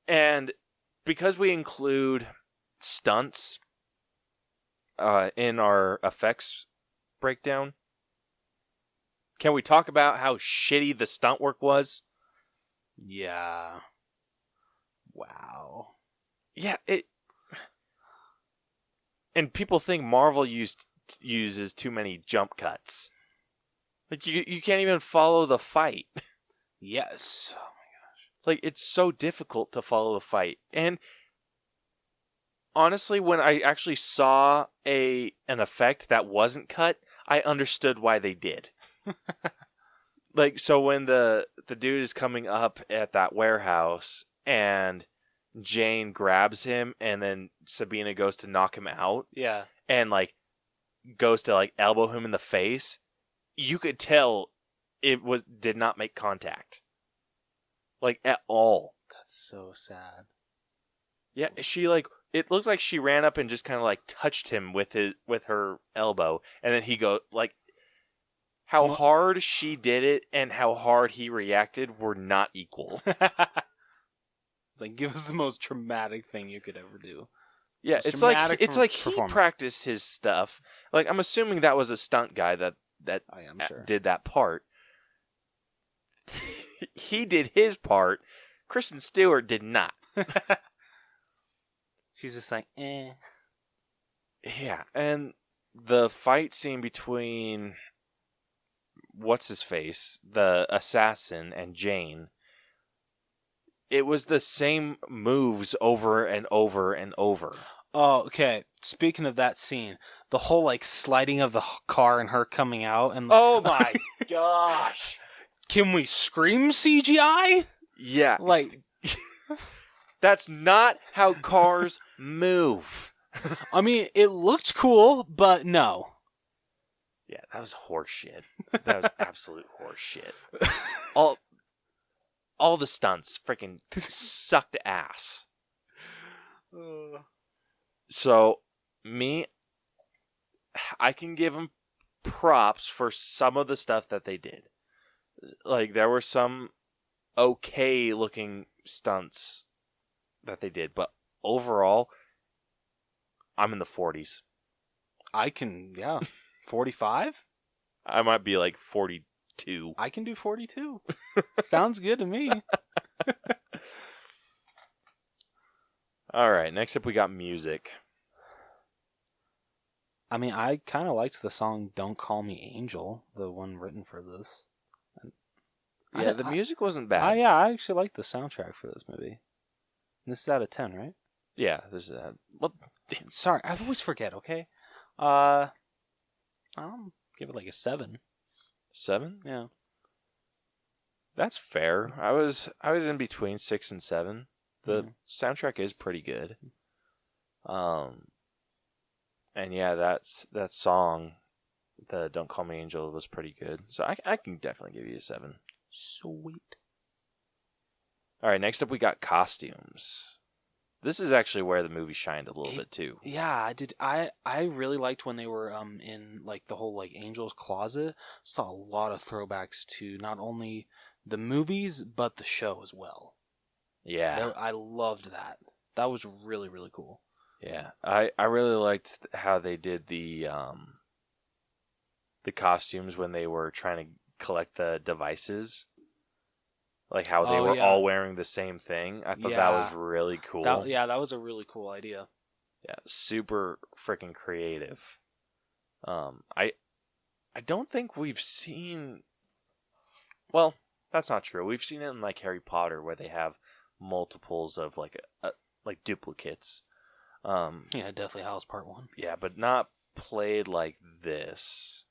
And because we include stunts in our effects breakdown, can we talk about how shitty the stunt work was? Yeah. Wow. Yeah, and people think Marvel uses too many jump cuts. Like you can't even follow the fight. Yes. Like it's so difficult to follow the fight. And honestly, when I actually saw an effect that wasn't cut, I understood why they did. Like so when the dude is coming up at that warehouse and Jane grabs him and then Sabina goes to knock him out. Yeah. And like goes to like elbow him in the face, you could tell it did not make contact. Like at all. That's so sad. Yeah, she like it looked like she ran up and just kind of like touched him with her elbow, and then he like how hard she did it and how hard he reacted were not equal. Like give us the most traumatic thing you could ever do. Yeah, most it's like he performance. practiced his stuff. Like I'm assuming that was a stunt guy that I am sure did that part. He did his part. Kristen Stewart did not. She's just like, eh. Yeah, and the fight scene between what's-his-face, the assassin, and Jane, it was the same moves over and over and over. Oh, okay. Speaking of that scene, the whole like sliding of the car and her coming out and oh my gosh. Can we scream CGI? Yeah. Like that's not how cars move. I mean, it looked cool, but no. Yeah, that was horseshit. That was absolute horseshit. All the stunts freaking sucked ass. So, I can give them props for some of the stuff that they did. Like, there were some okay looking stunts that they did, but overall, I'm in the 40s. I can, yeah. 45? I might be like 42. I can do 42. Sounds good to me. All right, next up we got music. I mean, I kind of liked the song Don't Call Me Angel, the one written for this. Yeah, the music wasn't bad. Yeah, I actually liked the soundtrack for this movie. And this is out of 10, right? Yeah, this is well, sorry, I always forget, okay? I'll give it like a 7. 7? Yeah. That's fair. I was in between 6 and 7. The soundtrack is pretty good. And yeah, that song, the Don't Call Me Angel, was pretty good. So I can definitely give you a 7. Sweet. All right, next up we got costumes. This is actually where the movie shined a little bit too. Yeah, I really liked when they were in like the whole like Angel's Closet. Saw a lot of throwbacks to not only the movies but the show as well. Yeah. I loved that. That was really, really cool. Yeah. I really liked how they did the costumes when they were trying to collect the devices. Like how they were all wearing the same thing. I thought that was really cool. That was a really cool idea. Yeah, super freaking creative. I don't think we've seen. Well, that's not true. We've seen it in like Harry Potter where they have multiples of like duplicates Yeah, Deathly Hallows Part 1. Yeah, but not played like this.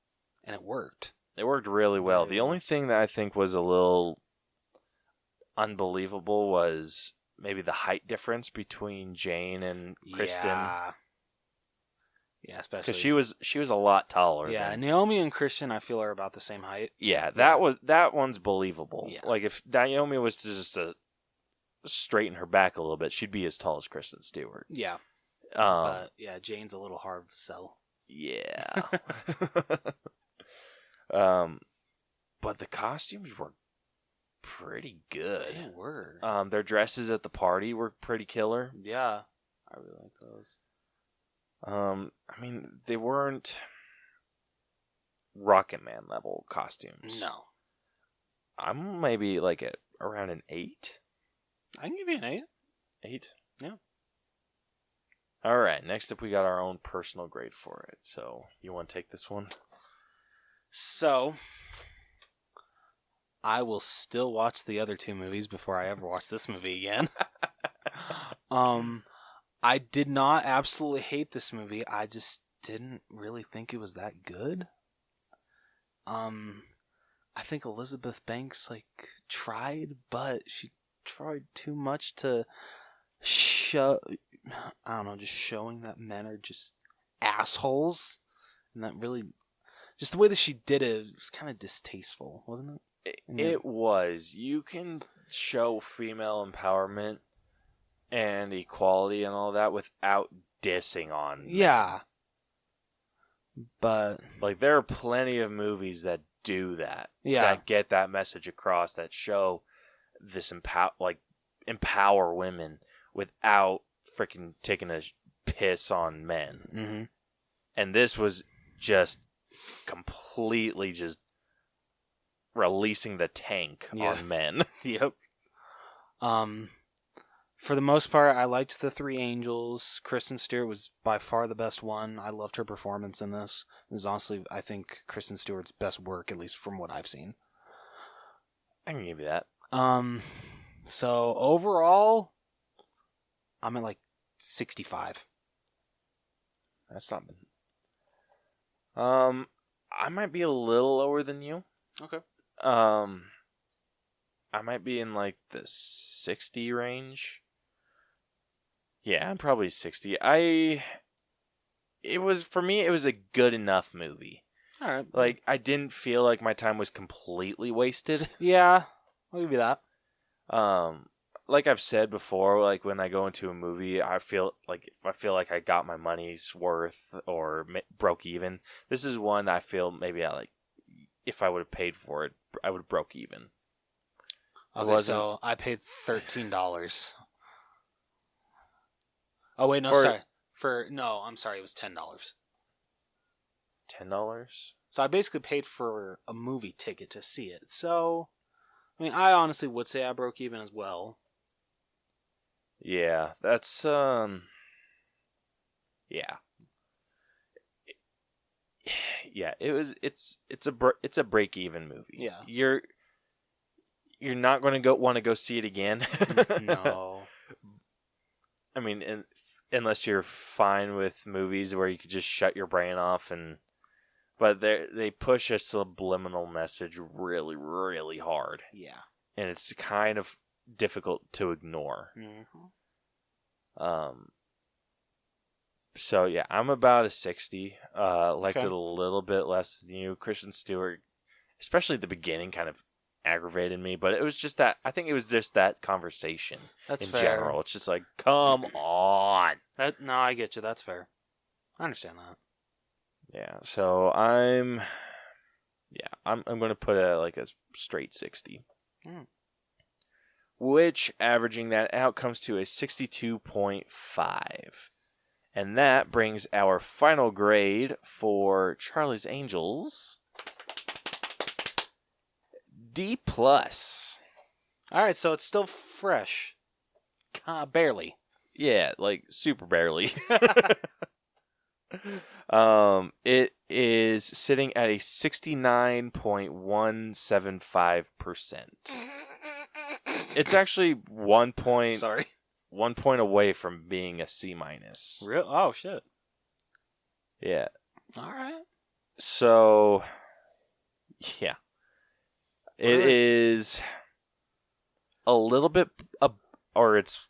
And it worked. It worked really well. Very The only thing that I think was a little unbelievable was maybe the height difference between Jane and Kristen. Yeah, especially Because she was a lot taller. Yeah, than... Naomi and Christian, I feel, are about the same height. Yeah, that one's believable. Yeah. Like if Naomi was to just straighten her back a little bit, she'd be as tall as Kristen Stewart. Yeah. But yeah, Jane's a little hard to sell. Yeah. But the costumes were pretty good. They were. Their dresses at the party were pretty killer. Yeah. I really like those. I mean, they weren't Rocket Man level costumes. No. I'm maybe like at around an 8. I can give you an 8. 8? Yeah. All right, next up we got our own personal grade for it. So, you want to take this one? So, I will still watch the other 2 movies before I ever watch this movie again. I did not absolutely hate this movie. I just didn't really think it was that good. I think Elizabeth Banks tried, but she tried too much to show. I don't know, just showing that men are just assholes, and that really, just the way that she did it was kind of distasteful, wasn't it? It was. You can show female empowerment and equality and all that without dissing on. Yeah. But like there are plenty of movies that do that. Yeah. That get that message across, that show this empower women without freaking taking a piss on men. Mm-hmm. And this was just completely just releasing the tank on men. Yep. For the most part, I liked the 3 angels. Kristen Stewart was by far the best one. I loved her performance in this. This is honestly, I think, Kristen Stewart's best work, at least from what I've seen. I can give you that. So overall, I'm at 65. That's not bad. I might be a little lower than you. Okay. I might be in the 60 range. Yeah, I'm probably 60. For me, it was a good enough movie. All right. I didn't feel like my time was completely wasted. Yeah, I'll give you that. Like I've said before, when I go into a movie, I feel like I got my money's worth or broke even. This is one I feel maybe if I would have paid for it, I would have broke even. Okay, so I paid $13. Oh wait, no, sorry. I'm sorry, it was $10. $10? So I basically paid for a movie ticket to see it. So, I mean, I honestly would say I broke even as well. Yeah, that's yeah. Yeah, it's a break even movie. Yeah. You're not going to want to go see it again. No. I mean, unless you're fine with movies where you could just shut your brain off but they push a subliminal message really, really hard. Yeah. And it's kind of difficult to ignore. Mm-hmm. So yeah, I'm about a 60. Liked Okay. it a little bit less than you. Kristen Stewart, especially at the beginning, kind of aggravated me, but it was just that. I think it was just that conversation. That's in fair. general. It's just come on. No, I get you. That's fair. I understand that. Yeah. So I'm going to put a straight 60. Mm. Which, averaging that out, comes to a 62.5. And that brings our final grade for Charlie's Angels, D+. All right, so it's still fresh. Barely. Yeah, super barely. It is sitting at a 69.175%. It's actually 1 point. Sorry. 1 point away from being a C minus. Real? Oh shit! Yeah. All right. So, yeah, it Alright. is a little bit, or it's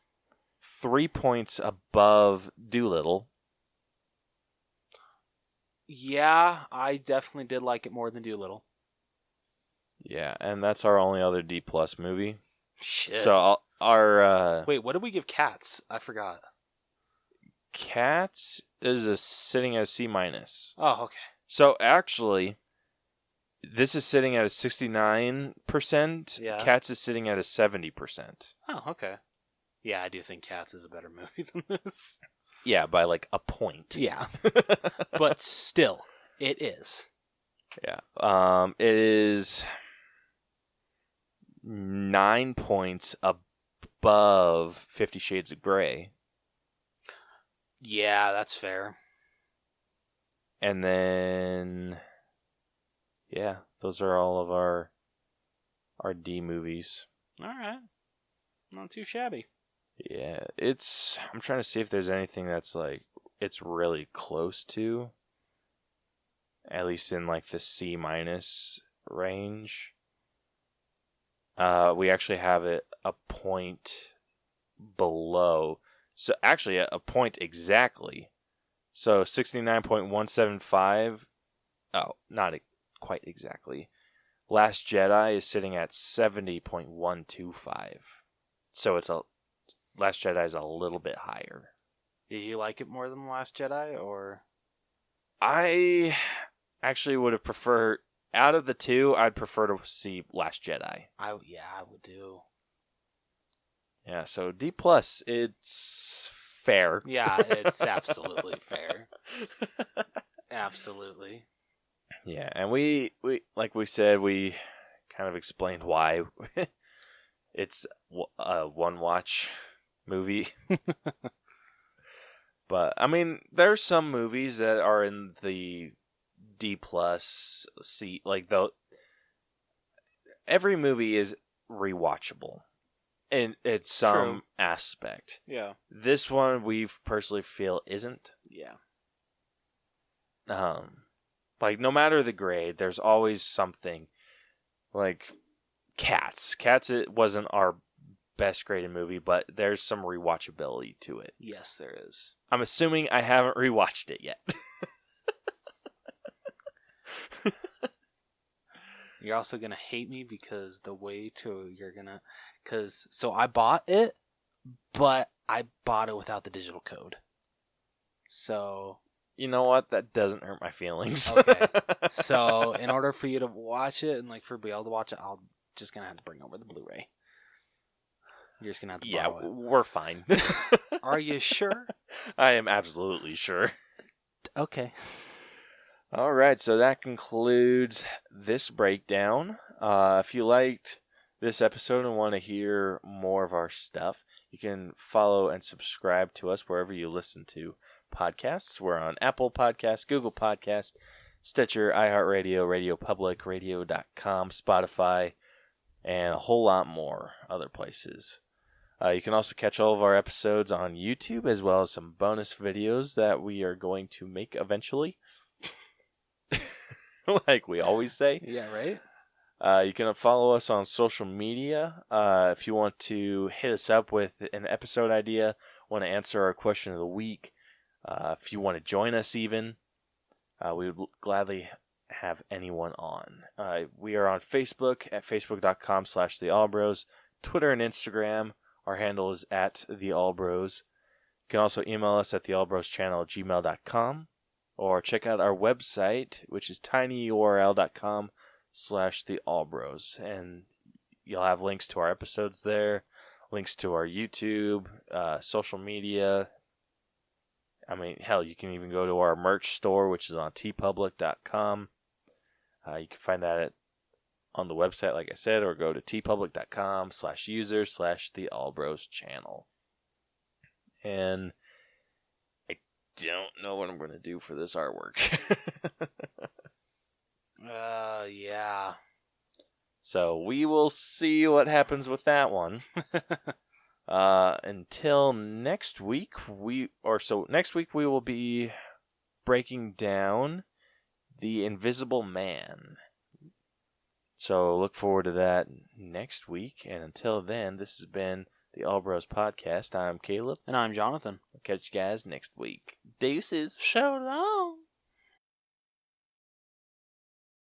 3 points above Doolittle. Yeah, I definitely did like it more than Doolittle. Yeah, and that's our only other D plus movie. Shit. So our Wait, what did we give Cats? I forgot. Cats is sitting at a C minus. Oh, okay. So actually, this is sitting at a 69%. Yeah. Cats is sitting at a 70%. Oh, okay. Yeah, I do think Cats is a better movie than this. Yeah, by like a point. Yeah. But still, it is. Yeah. It is 9 points above 50 Shades of Grey. Yeah, that's fair. And then, yeah, those are all of our D movies. All right. Not too shabby. Yeah, I'm trying to see if there's anything that's like, it's really close to, at least in like the C minus range. We actually have it a point below. So actually a point exactly. So 69.175. Oh, not quite exactly. Last Jedi is sitting at 70.125. So Last Jedi is a little bit higher. Did you like it more than The Last Jedi, or? I actually would have preferred, out of the two, I'd prefer to see Last Jedi. I would do. Yeah, so D+, it's fair. Yeah, it's absolutely fair. Absolutely. Yeah, and we like we said, we kind of explained why it's a one-watch movie. But, I mean, there's some movies that are in the D+, C, like, every movie is rewatchable in some aspect. Yeah. This one, we personally feel isn't. Yeah. Like, no matter the grade, there's always something. Like, Cats. Cats, it wasn't our best graded movie, but there's some rewatchability to it. Yes, there is. I'm assuming I haven't rewatched it yet. You're also going to hate me because so I bought it, but I bought it without the digital code. So. You know what? That doesn't hurt my feelings. Okay. So in order for you to watch it and like for be able to watch it, I'll just going to have to bring over the Blu-ray. You're just going to have to borrow it. We're fine. Are you sure? I am absolutely sure. Okay. All right, so that concludes this breakdown. If you liked this episode and want to hear more of our stuff, you can follow and subscribe to us wherever you listen to podcasts. We're on Apple Podcasts, Google Podcasts, Stitcher, iHeartRadio, RadioPublic, Radio.com, Spotify, and a whole lot more other places. You can also catch all of our episodes on YouTube, as well as some bonus videos that we are going to make eventually. Like we always say. Yeah, right? You can follow us on social media. If you want to hit us up with an episode idea, want to answer our question of the week, if you want to join us even, we would gladly have anyone on. We are on Facebook at facebook.com/theallbros, Twitter and Instagram. Our handle is at theallbros. You can also email us at theallbroschannel@gmail.com, or check out our website, which is tinyurl.com/theallbros, and you'll have links to our episodes there, links to our YouTube, social media. I mean, hell, you can even go to our merch store, which is on tpublic.com. You can find that on the website, like I said, or go to tpublic.com/user/theallbroschannel. And I don't know what I'm going to do for this artwork. Yeah. So we will see what happens with that one. Until next week, next week we will be breaking down The Invisible Man. So look forward to that next week. And until then, this has been the All Bros Podcast. I'm Caleb. And I'm Jonathan. I'll catch you guys next week. Deuces. Shout out.